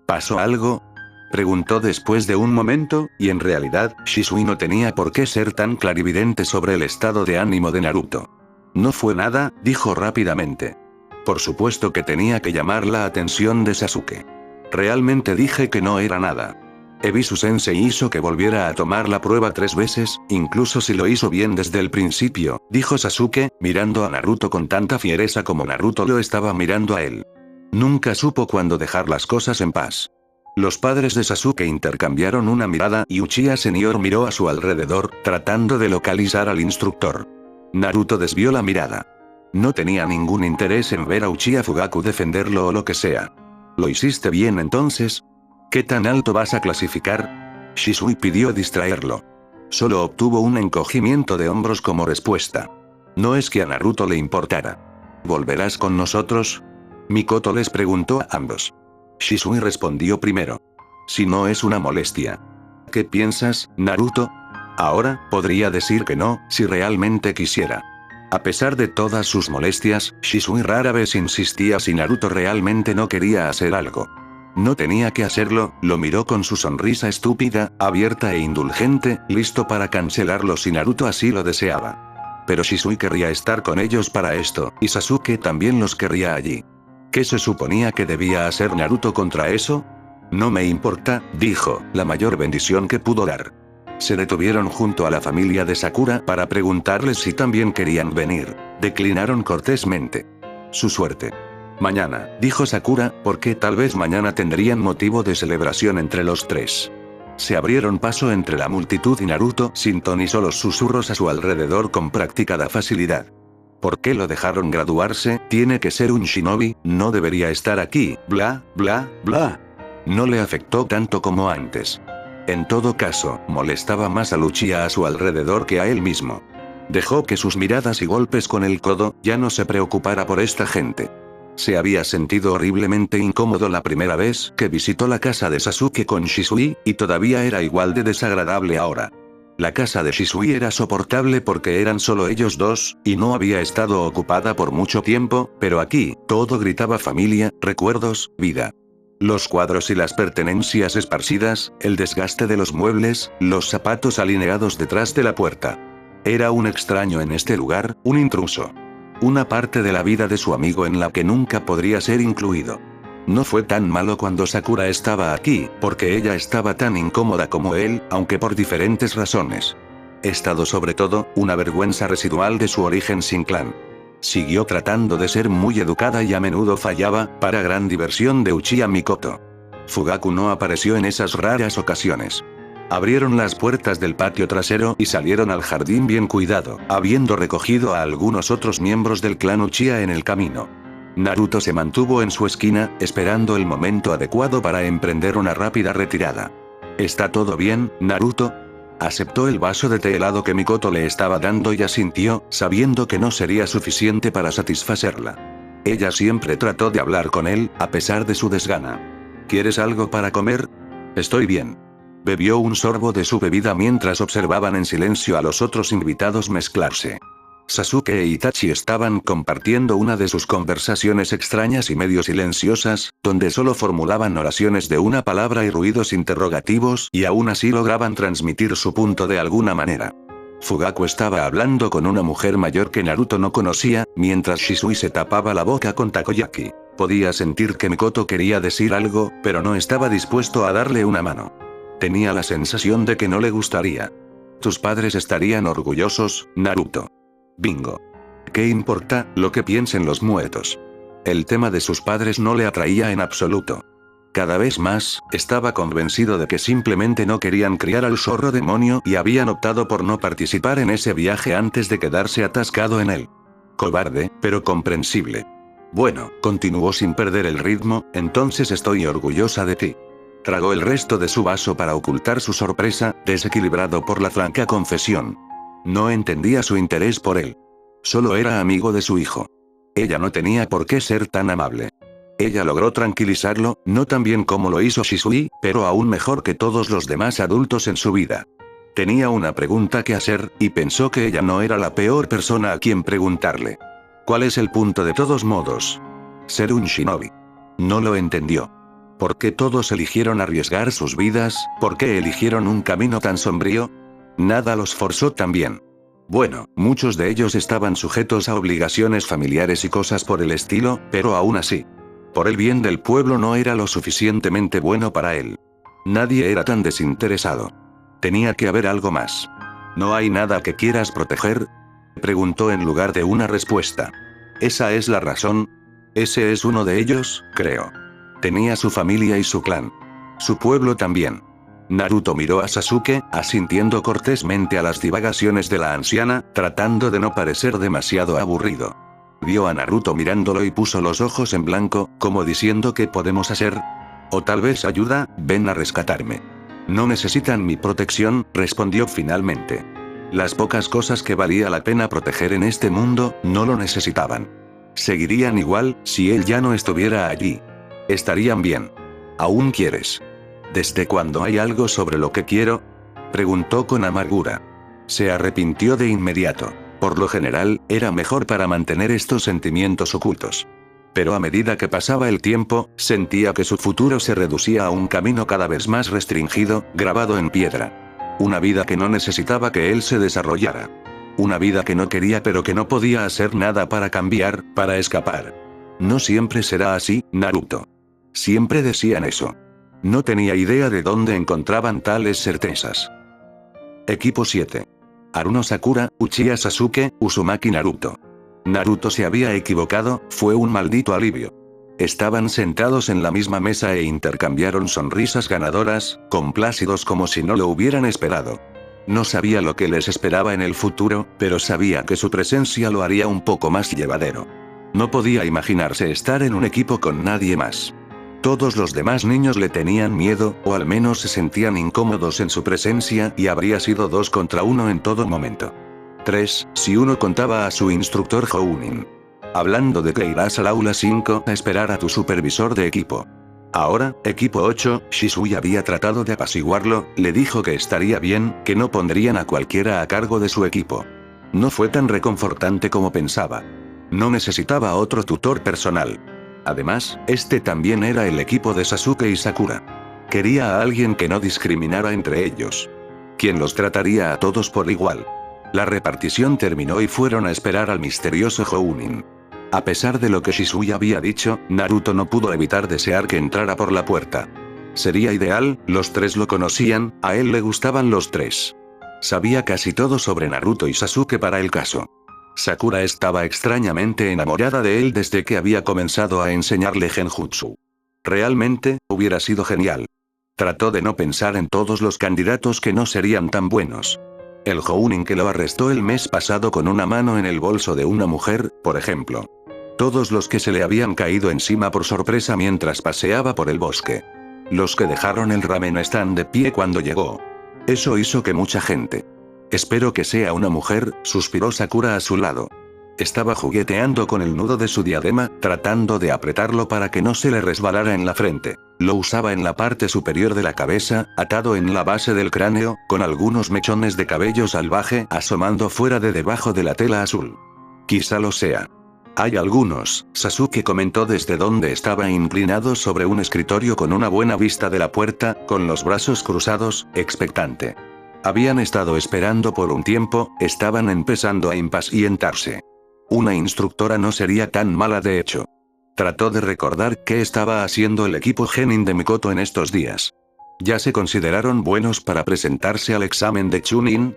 ¿Pasó algo? Preguntó después de un momento, y en realidad, Shisui no tenía por qué ser tan clarividente sobre el estado de ánimo de Naruto. No fue nada, dijo rápidamente. Por supuesto que tenía que llamar la atención de Sasuke. Realmente dije que no era nada. Ebisu-sensei hizo que volviera a tomar la prueba 3 veces, incluso si lo hizo bien desde el principio, dijo Sasuke, mirando a Naruto con tanta fiereza como Naruto lo estaba mirando a él. Nunca supo cuándo dejar las cosas en paz. Los padres de Sasuke intercambiaron una mirada y Uchiha Senior miró a su alrededor, tratando de localizar al instructor. Naruto desvió la mirada. No tenía ningún interés en ver a Uchiha Fugaku defenderlo o lo que sea. ¿Lo hiciste bien entonces? ¿Qué tan alto vas a clasificar? Shisui pidió distraerlo. Solo obtuvo un encogimiento de hombros como respuesta. No es que a Naruto le importara. ¿Volverás con nosotros? Mikoto les preguntó a ambos. Shisui respondió primero. Si no es una molestia. ¿Qué piensas, Naruto? Ahora, podría decir que no, si realmente quisiera. A pesar de todas sus molestias, Shisui rara vez insistía si Naruto realmente no quería hacer algo. No tenía que hacerlo, lo miró con su sonrisa estúpida, abierta e indulgente, listo para cancelarlo si Naruto así lo deseaba. Pero Shisui querría estar con ellos para esto, y Sasuke también los querría allí. ¿Qué se suponía que debía hacer Naruto contra eso? No me importa, dijo, la mayor bendición que pudo dar. Se detuvieron junto a la familia de Sakura para preguntarles si también querían venir. Declinaron cortésmente. Su suerte. Mañana, dijo Sakura, porque tal vez mañana tendrían motivo de celebración entre los tres. Se abrieron paso entre la multitud y Naruto sintonizó los susurros a su alrededor con practicada facilidad. ¿Por qué lo dejaron graduarse? Tiene que ser un shinobi, no debería estar aquí, bla, bla, bla. No le afectó tanto como antes. En todo caso, molestaba más a Uchiha a su alrededor que a él mismo. Dejó que sus miradas y golpes con el codo ya no se preocupara por esta gente. Se había sentido horriblemente incómodo la primera vez que visitó la casa de Sasuke con Shisui, y todavía era igual de desagradable ahora. La casa de Shisui era soportable porque eran solo ellos dos, y no había estado ocupada por mucho tiempo, pero aquí, todo gritaba familia, recuerdos, vida. Los cuadros y las pertenencias esparcidas, el desgaste de los muebles, los zapatos alineados detrás de la puerta. Era un extraño en este lugar, un intruso. Una parte de la vida de su amigo en la que nunca podría ser incluido. No fue tan malo cuando Sakura estaba aquí, porque ella estaba tan incómoda como él, aunque por diferentes razones. Estado sobre todo, una vergüenza residual de su origen sin clan. Siguió tratando de ser muy educada y a menudo fallaba, para gran diversión de Uchiha Mikoto. Fugaku no apareció en esas raras ocasiones. Abrieron las puertas del patio trasero y salieron al jardín bien cuidado, habiendo recogido a algunos otros miembros del clan Uchiha en el camino. Naruto se mantuvo en su esquina, esperando el momento adecuado para emprender una rápida retirada. ¿Está todo bien, Naruto? Aceptó el vaso de té helado que Mikoto le estaba dando y asintió, sabiendo que no sería suficiente para satisfacerla. Ella siempre trató de hablar con él, a pesar de su desgana. ¿Quieres algo para comer? Estoy bien. Bebió un sorbo de su bebida mientras observaban en silencio a los otros invitados mezclarse. Sasuke e Itachi estaban compartiendo una de sus conversaciones extrañas y medio silenciosas, donde solo formulaban oraciones de una palabra y ruidos interrogativos y aún así lograban transmitir su punto de alguna manera. Fugaku estaba hablando con una mujer mayor que Naruto no conocía, mientras Shisui se tapaba la boca con takoyaki. Podía sentir que Mikoto quería decir algo, pero no estaba dispuesto a darle una mano. Tenía la sensación de que no le gustaría. Tus padres estarían orgullosos, Naruto. Bingo. ¿Qué importa lo que piensen los muertos? El tema de sus padres no le atraía en absoluto. Cada vez más, estaba convencido de que simplemente no querían criar al zorro demonio y habían optado por no participar en ese viaje antes de quedarse atascado en él. Cobarde, pero comprensible. Bueno, continuó sin perder el ritmo, entonces estoy orgullosa de ti. Tragó el resto de su vaso para ocultar su sorpresa, desequilibrado por la franca confesión. No entendía su interés por él. Solo era amigo de su hijo. Ella no tenía por qué ser tan amable. Ella logró tranquilizarlo, no tan bien como lo hizo Shisui, pero aún mejor que todos los demás adultos en su vida. Tenía una pregunta que hacer, y pensó que ella no era la peor persona a quien preguntarle. ¿Cuál es el punto de todos modos? Ser un shinobi. No lo entendió. ¿Por qué todos eligieron arriesgar sus vidas? ¿Por qué eligieron un camino tan sombrío? Nada los forzó también. Bueno, muchos de ellos estaban sujetos a obligaciones familiares y cosas por el estilo, pero aún así. Por el bien del pueblo no era lo suficientemente bueno para él. Nadie era tan desinteresado. Tenía que haber algo más. ¿No hay nada que quieras proteger?, preguntó en lugar de una respuesta. ¿Esa es la razón? Ese es uno de ellos, creo. Tenía su familia y su clan. Su pueblo también. Naruto miró a Sasuke, asintiendo cortésmente a las divagaciones de la anciana, tratando de no parecer demasiado aburrido. Vio a Naruto mirándolo y puso los ojos en blanco, como diciendo ¿qué podemos hacer? O tal vez ayuda, ven a rescatarme. No necesitan mi protección, respondió finalmente. Las pocas cosas que valía la pena proteger en este mundo, no lo necesitaban. Seguirían igual, si él ya no estuviera allí. Estarían bien. ¿Aún quieres? ¿Desde cuándo hay algo sobre lo que quiero?, preguntó con amargura. Se arrepintió de inmediato. Por lo general, era mejor para mantener estos sentimientos ocultos. Pero a medida que pasaba el tiempo, sentía que su futuro se reducía a un camino cada vez más restringido, grabado en piedra. Una vida que no necesitaba que él se desarrollara. Una vida que no quería pero que no podía hacer nada para cambiar, para escapar. No siempre será así, Naruto. Siempre decían eso. No tenía idea de dónde encontraban tales certezas. Equipo 7. Aruno Sakura, Uchiha Sasuke, Uzumaki Naruto. Naruto se había equivocado, fue un maldito alivio. Estaban sentados en la misma mesa e intercambiaron sonrisas ganadoras, complácidos como si no lo hubieran esperado. No sabía lo que les esperaba en el futuro, pero sabía que su presencia lo haría un poco más llevadero. No podía imaginarse estar en un equipo con nadie más. Todos los demás niños le tenían miedo, o al menos se sentían incómodos en su presencia, y habría sido 2 contra 1 en todo momento. 3, si uno contaba a su instructor Jounin. Hablando de que irás al aula 5 a esperar a tu supervisor de equipo. Ahora, equipo 8, Shisui había tratado de apaciguarlo, le dijo que estaría bien, que no pondrían a cualquiera a cargo de su equipo. No fue tan reconfortante como pensaba. No necesitaba otro tutor personal. Además, este también era el equipo de Sasuke y Sakura. Quería a alguien que no discriminara entre ellos. Quien los trataría a todos por igual. La repartición terminó y fueron a esperar al misterioso Jounin. A pesar de lo que Shisui había dicho, Naruto no pudo evitar desear que entrara por la puerta. Sería ideal, los 3 lo conocían, a él le gustaban los 3. Sabía casi todo sobre Naruto y Sasuke para el caso. Sakura estaba extrañamente enamorada de él desde que había comenzado a enseñarle Genjutsu. Realmente, hubiera sido genial. Trató de no pensar en todos los candidatos que no serían tan buenos. El Jounin que lo arrestó el mes pasado con una mano en el bolso de una mujer, por ejemplo. Todos los que se le habían caído encima por sorpresa mientras paseaba por el bosque. Los que dejaron el ramen stand de pie cuando llegó. Eso hizo que mucha gente. Espero que sea una mujer, suspiró Sakura a su lado. Estaba jugueteando con el nudo de su diadema, tratando de apretarlo para que no se le resbalara en la frente. Lo usaba en la parte superior de la cabeza, atado en la base del cráneo, con algunos mechones de cabello salvaje asomando fuera de debajo de la tela azul. Quizá lo sea. Hay algunos, Sasuke comentó desde donde estaba inclinado sobre un escritorio con una buena vista de la puerta, con los brazos cruzados, expectante. Habían estado esperando por un tiempo, estaban empezando a impacientarse. Una instructora no sería tan mala de hecho. Trató de recordar qué estaba haciendo el equipo Genin de Mikoto en estos días. ¿Ya se consideraron buenos para presentarse al examen de Chunin?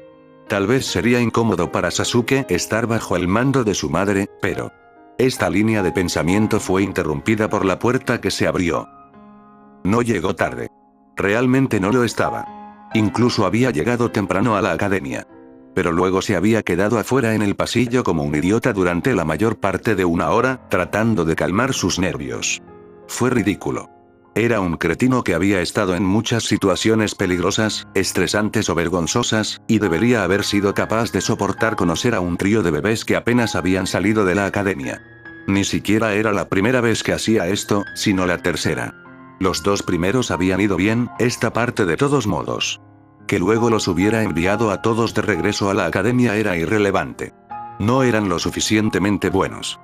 Tal vez sería incómodo para Sasuke estar bajo el mando de su madre, pero... Esta línea de pensamiento fue interrumpida por la puerta que se abrió. No llegó tarde. Realmente no lo estaba. Incluso había llegado temprano a la academia. Pero luego se había quedado afuera en el pasillo como un idiota durante la mayor parte de una hora, tratando de calmar sus nervios. Fue ridículo. Era un cretino que había estado en muchas situaciones peligrosas, estresantes o vergonzosas, y debería haber sido capaz de soportar conocer a un trío de bebés que apenas habían salido de la academia. Ni siquiera era la primera vez que hacía esto, sino la tercera. Los 2 primeros habían ido bien, esta parte de todos modos. Que luego los hubiera enviado a todos de regreso a la academia era irrelevante. No eran lo suficientemente buenos.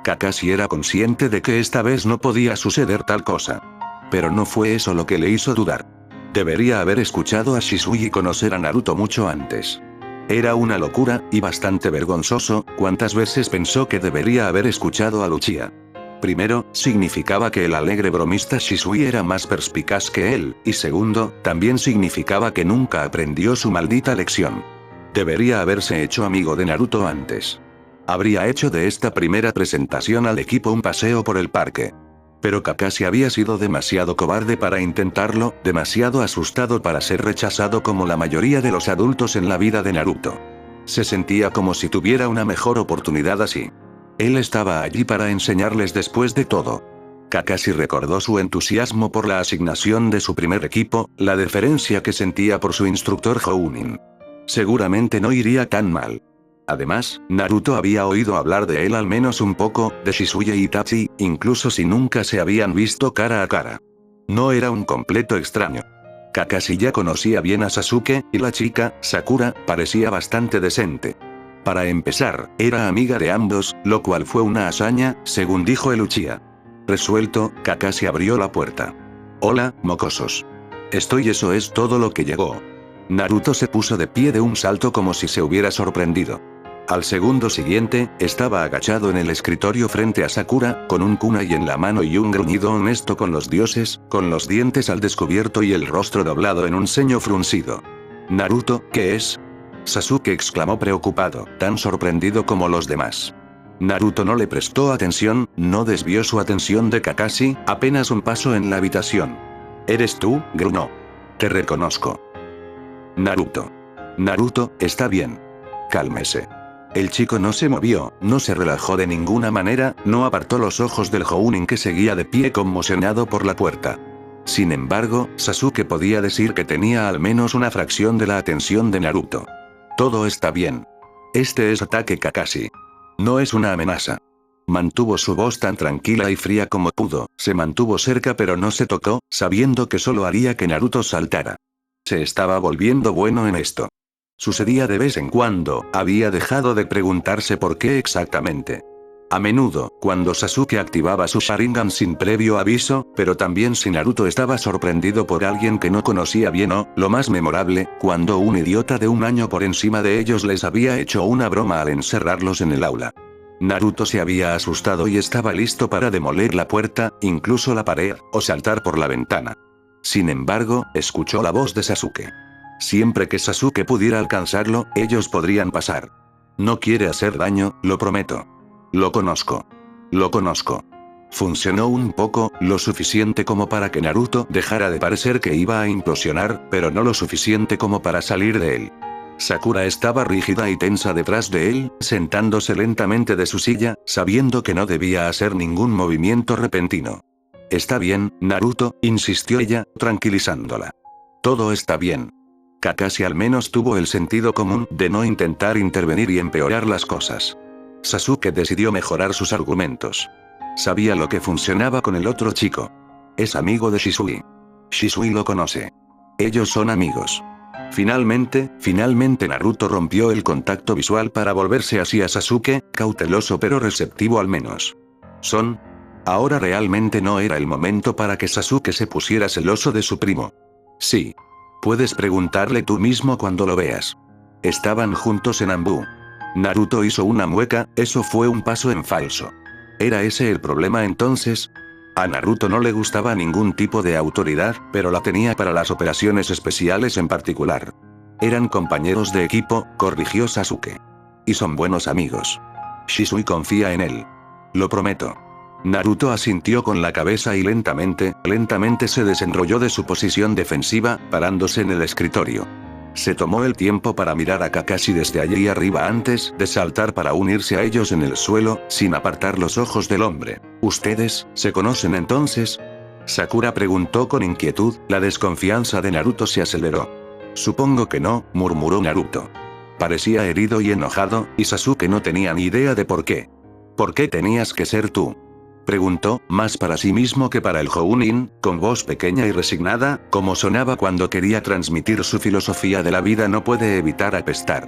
Kakashi era consciente de que esta vez no podía suceder tal cosa. Pero no fue eso lo que le hizo dudar. Debería haber escuchado a Shisui y conocer a Naruto mucho antes. Era una locura, y bastante vergonzoso, cuántas veces pensó que debería haber escuchado a Uchiha. Primero, significaba que el alegre bromista Shisui era más perspicaz que él, y segundo, también significaba que nunca aprendió su maldita lección. Debería haberse hecho amigo de Naruto antes. Habría hecho de esta primera presentación al equipo un paseo por el parque. Pero Kakashi había sido demasiado cobarde para intentarlo, demasiado asustado para ser rechazado como la mayoría de los adultos en la vida de Naruto. Se sentía como si tuviera una mejor oportunidad así. Él estaba allí para enseñarles después de todo. Kakashi recordó su entusiasmo por la asignación de su primer equipo, la deferencia que sentía por su instructor Jounin. Seguramente no iría tan mal. Además, Naruto había oído hablar de él al menos un poco, de Shizuya y Itachi, incluso si nunca se habían visto cara a cara. No era un completo extraño. Kakashi ya conocía bien a Sasuke, y la chica, Sakura, parecía bastante decente. Para empezar, era amiga de ambos, lo cual fue una hazaña, según dijo el Uchiha. Resuelto, Kakashi abrió la puerta. Hola, mocosos. Eso es todo lo que llegó. Naruto se puso de pie de un salto como si se hubiera sorprendido. Al segundo siguiente, estaba agachado en el escritorio frente a Sakura, con un kunai en la mano y un gruñido honesto con los dioses, con los dientes al descubierto y el rostro doblado en un ceño fruncido. Naruto, ¿qué es? Sasuke exclamó preocupado, tan sorprendido como los demás. Naruto no le prestó atención, no desvió su atención de Kakashi, apenas un paso en la habitación. ¿Eres tú, gruñó? Te reconozco. Naruto. Naruto, está bien. Cálmese. El chico no se movió, no se relajó de ninguna manera, no apartó los ojos del Jounin que seguía de pie conmocionado por la puerta. Sin embargo, Sasuke podía decir que tenía al menos una fracción de la atención de Naruto. Todo está bien. Este es ataque Kakashi. No es una amenaza. Mantuvo su voz tan tranquila y fría como pudo, se mantuvo cerca pero no se tocó, sabiendo que solo haría que Naruto saltara. Se estaba volviendo bueno en esto. Sucedía de vez en cuando, había dejado de preguntarse por qué exactamente. A menudo, cuando Sasuke activaba su Sharingan sin previo aviso, pero también si Naruto estaba sorprendido por alguien que no conocía bien o, lo más memorable, cuando un idiota de un año por encima de ellos les había hecho una broma al encerrarlos en el aula. Naruto se había asustado y estaba listo para demoler la puerta, incluso la pared, o saltar por la ventana. Sin embargo, escuchó la voz de Sasuke. Siempre que Sasuke pudiera alcanzarlo, ellos podrían pasar. No quiere hacer daño, lo prometo. Lo conozco. Lo conozco. Funcionó un poco, lo suficiente como para que Naruto dejara de parecer que iba a implosionar, pero no lo suficiente como para salir de él. Sakura estaba rígida y tensa detrás de él, sentándose lentamente de su silla, sabiendo que no debía hacer ningún movimiento repentino. Está bien, Naruto, insistió ella, tranquilizándola. Todo está bien. Kakashi al menos tuvo el sentido común de no intentar intervenir y empeorar las cosas. Sasuke decidió mejorar sus argumentos. Sabía lo que funcionaba con el otro chico. Es amigo de Shisui. Shisui lo conoce. Ellos son amigos. Finalmente Naruto rompió el contacto visual para volverse hacia Sasuke, cauteloso pero receptivo al menos. Ahora realmente no era el momento para que Sasuke se pusiera celoso de su primo. Sí. Puedes preguntarle tú mismo cuando lo veas. Estaban juntos en Anbu. Naruto hizo una mueca, eso fue un paso en falso. ¿Era ese el problema entonces? A Naruto no le gustaba ningún tipo de autoridad, pero la tenía para las operaciones especiales en particular. Eran compañeros de equipo, corrigió Sasuke. Y son buenos amigos. Shisui confía en él. Lo prometo. Naruto asintió con la cabeza y lentamente se desenrolló de su posición defensiva, parándose en el escritorio. Se tomó el tiempo para mirar a Kakashi desde allí arriba antes de saltar para unirse a ellos en el suelo, sin apartar los ojos del hombre. ¿Ustedes, se conocen entonces? Sakura preguntó con inquietud, la desconfianza de Naruto se aceleró. Supongo que no, murmuró Naruto. Parecía herido y enojado, y Sasuke no tenía ni idea de por qué. ¿Por qué tenías que ser tú? Preguntó, más para sí mismo que para el Jounin, con voz pequeña y resignada, como sonaba cuando quería transmitir su filosofía de la vida no puede evitar apestar.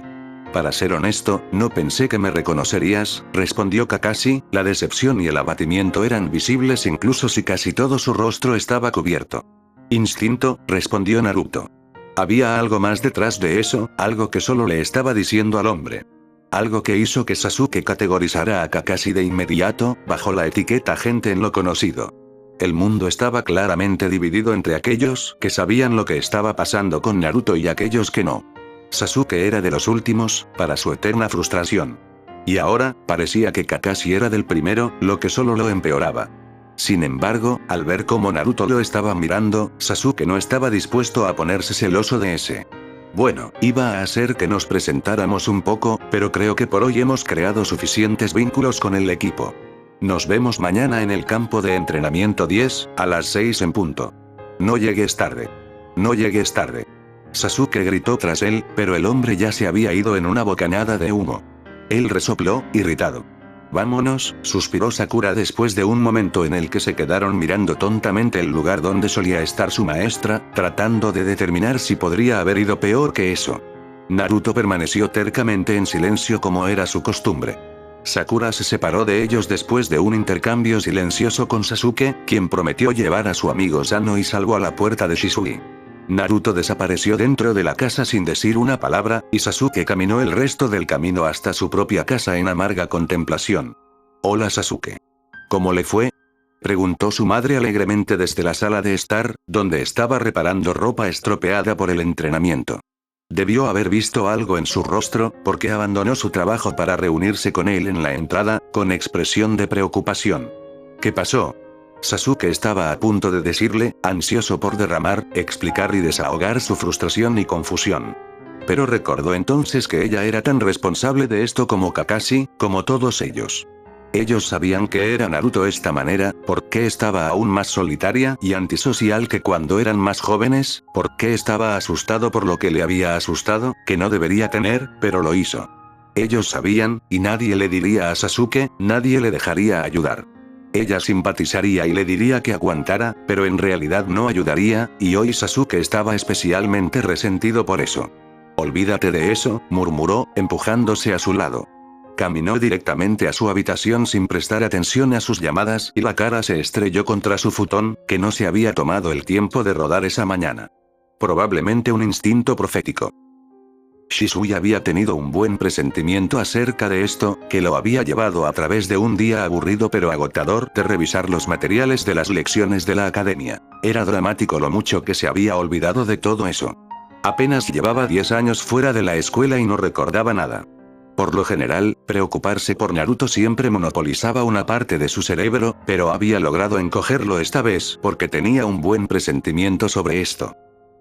Para ser honesto, no pensé que me reconocerías, respondió Kakashi, la decepción y el abatimiento eran visibles incluso si casi todo su rostro estaba cubierto. Instinto, respondió Naruto. Había algo más detrás de eso, algo que solo le estaba diciendo al hombre. Algo que hizo que Sasuke categorizara a Kakashi de inmediato, bajo la etiqueta gente en lo conocido. El mundo estaba claramente dividido entre aquellos que sabían lo que estaba pasando con Naruto y aquellos que no. Sasuke era de los últimos, para su eterna frustración. Y ahora, parecía que Kakashi era del primero, lo que solo lo empeoraba. Sin embargo, al ver cómo Naruto lo estaba mirando, Sasuke no estaba dispuesto a ponerse celoso de ese. Bueno, iba a hacer que nos presentáramos un poco, pero creo que por hoy hemos creado suficientes vínculos con el equipo. Nos vemos mañana en el campo de entrenamiento 10, a las 6 en punto. No llegues tarde. No llegues tarde. Sasuke gritó tras él, pero el hombre ya se había ido en una bocanada de humo. Él resopló, irritado. Vámonos, suspiró Sakura después de un momento en el que se quedaron mirando tontamente el lugar donde solía estar su maestra, tratando de determinar si podría haber ido peor que eso. Naruto permaneció tercamente en silencio como era su costumbre. Sakura se separó de ellos después de un intercambio silencioso con Sasuke, quien prometió llevar a su amigo sano y salvo a la puerta de Shisui. Naruto desapareció dentro de la casa sin decir una palabra, y Sasuke caminó el resto del camino hasta su propia casa en amarga contemplación. «Hola Sasuke. ¿Cómo le fue?», preguntó su madre alegremente desde la sala de estar, donde estaba reparando ropa estropeada por el entrenamiento. Debió haber visto algo en su rostro, porque abandonó su trabajo para reunirse con él en la entrada, con expresión de preocupación. «¿Qué pasó?». Sasuke estaba a punto de decirle, ansioso por derramar, explicar y desahogar su frustración y confusión. Pero recordó entonces que ella era tan responsable de esto como Kakashi, como todos ellos. Ellos sabían que era Naruto esta manera, ¿por qué estaba aún más solitaria y antisocial que cuando eran más jóvenes? ¿Por qué estaba asustado por lo que le había asustado, que no debería tener, pero lo hizo? Ellos sabían, y nadie le diría a Sasuke, nadie le dejaría ayudar. Ella simpatizaría y le diría que aguantara, pero en realidad no ayudaría, y hoy Sasuke estaba especialmente resentido por eso. «Olvídate de eso», murmuró, empujándose a su lado. Caminó directamente a su habitación sin prestar atención a sus llamadas y la cara se estrelló contra su futón, que no se había tomado el tiempo de rodar esa mañana. Probablemente un instinto profético. Shisui había tenido un buen presentimiento acerca de esto, que lo había llevado a través de un día aburrido pero agotador de revisar los materiales de las lecciones de la academia. Era dramático lo mucho que se había olvidado de todo eso. Apenas llevaba 10 años fuera de la escuela y no recordaba nada. Por lo general, preocuparse por Naruto siempre monopolizaba una parte de su cerebro, pero había logrado encogerlo esta vez porque tenía un buen presentimiento sobre esto.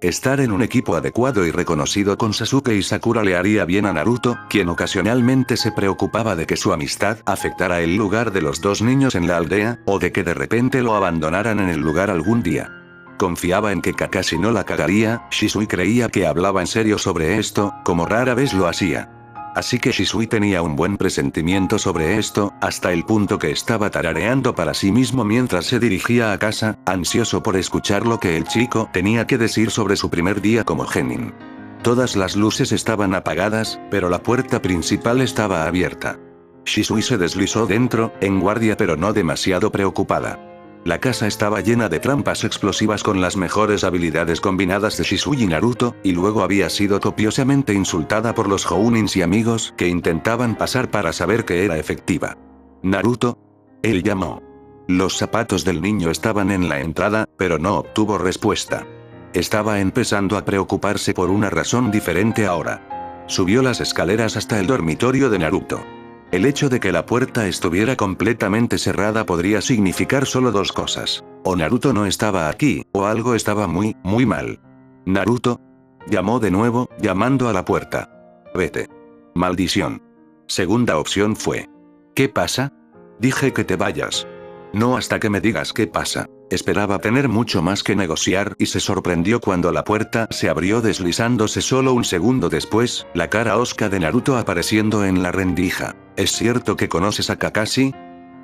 Estar en un equipo adecuado y reconocido con Sasuke y Sakura le haría bien a Naruto, quien ocasionalmente se preocupaba de que su amistad afectara el lugar de los dos niños en la aldea, o de que de repente lo abandonaran en el lugar algún día. Confiaba en que Kakashi no la cagaría, Shisui creía que hablaba en serio sobre esto, como rara vez lo hacía. Así que Shisui tenía un buen presentimiento sobre esto, hasta el punto que estaba tarareando para sí mismo mientras se dirigía a casa, ansioso por escuchar lo que el chico tenía que decir sobre su primer día como genin. Todas las luces estaban apagadas, pero la puerta principal estaba abierta. Shisui se deslizó dentro, en guardia pero no demasiado preocupada. La casa estaba llena de trampas explosivas con las mejores habilidades combinadas de Shisui y Naruto, y luego había sido copiosamente insultada por los Jounins y amigos que intentaban pasar para saber que era efectiva. «Naruto», él llamó. Los zapatos del niño estaban en la entrada, pero no obtuvo respuesta. Estaba empezando a preocuparse por una razón diferente ahora. Subió las escaleras hasta el dormitorio de Naruto. El hecho de que la puerta estuviera completamente cerrada podría significar solo dos cosas. O Naruto no estaba aquí, o algo estaba muy, muy mal. «Naruto», llamó de nuevo, llamando a la puerta. «Vete». Maldición. Segunda opción fue. «¿Qué pasa?». «Dije que te vayas». «No hasta que me digas qué pasa». Esperaba tener mucho más que negociar y se sorprendió cuando la puerta se abrió deslizándose solo un segundo después, la cara hosca de Naruto apareciendo en la rendija. «¿Es cierto que conoces a Kakashi?»,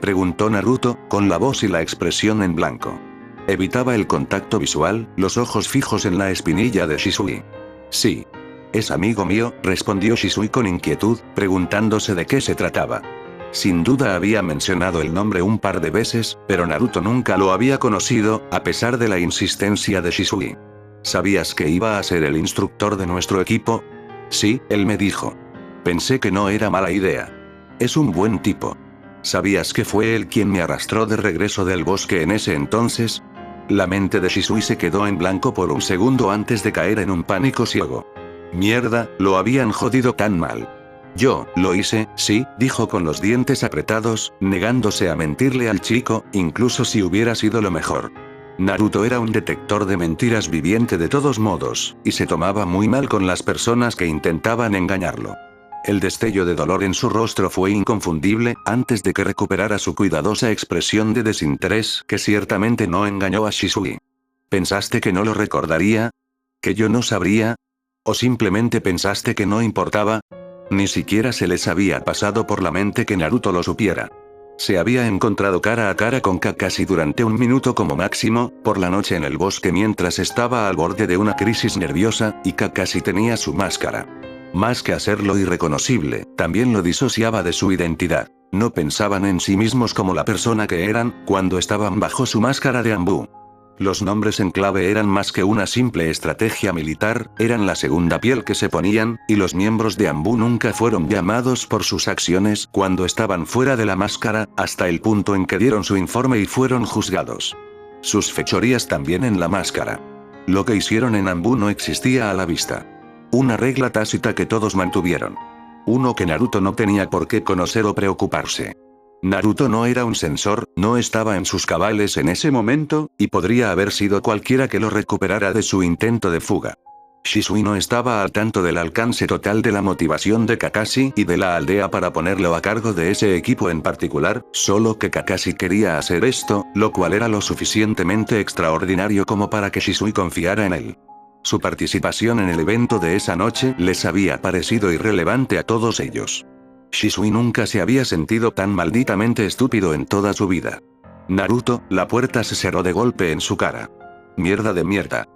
preguntó Naruto, con la voz y la expresión en blanco. Evitaba el contacto visual, los ojos fijos en la espinilla de Shisui. «Sí. Es amigo mío», respondió Shisui con inquietud, preguntándose de qué se trataba. Sin duda había mencionado el nombre un par de veces, pero Naruto nunca lo había conocido, a pesar de la insistencia de Shisui. «¿Sabías que iba a ser el instructor de nuestro equipo?». «Sí», él me dijo. Pensé que no era mala idea. Es un buen tipo. ¿Sabías que fue él quien me arrastró de regreso del bosque en ese entonces? La mente de Shisui se quedó en blanco por un segundo antes de caer en un pánico ciego. Mierda, lo habían jodido tan mal. Yo, lo hice, sí, dijo con los dientes apretados, negándose a mentirle al chico, incluso si hubiera sido lo mejor. Naruto era un detector de mentiras viviente de todos modos, y se tomaba muy mal con las personas que intentaban engañarlo. El destello de dolor en su rostro fue inconfundible, antes de que recuperara su cuidadosa expresión de desinterés, que ciertamente no engañó a Shisui. ¿Pensaste que no lo recordaría? ¿Que yo no sabría? ¿O simplemente pensaste que no importaba? Ni siquiera se les había pasado por la mente que Naruto lo supiera. Se había encontrado cara a cara con Kakashi durante un minuto como máximo, por la noche en el bosque mientras estaba al borde de una crisis nerviosa, y Kakashi tenía su máscara. Más que hacerlo irreconocible, también lo disociaba de su identidad. No pensaban en sí mismos como la persona que eran, cuando estaban bajo su máscara de Anbu. Los nombres en clave eran más que una simple estrategia militar, eran la segunda piel que se ponían, y los miembros de Anbu nunca fueron llamados por sus acciones cuando estaban fuera de la máscara, hasta el punto en que dieron su informe y fueron juzgados. Sus fechorías también en la máscara. Lo que hicieron en Anbu no existía a la vista. Una regla tácita que todos mantuvieron. Uno que Naruto no tenía por qué conocer o preocuparse. Naruto no era un sensor, no estaba en sus cabales en ese momento, y podría haber sido cualquiera que lo recuperara de su intento de fuga. Shisui no estaba al tanto del alcance total de la motivación de Kakashi y de la aldea para ponerlo a cargo de ese equipo en particular, solo que Kakashi quería hacer esto, lo cual era lo suficientemente extraordinario como para que Shisui confiara en él. Su participación en el evento de esa noche les había parecido irrelevante a todos ellos. Shisui nunca se había sentido tan malditamente estúpido en toda su vida. Naruto, la puerta se cerró de golpe en su cara. Mierda de mierda.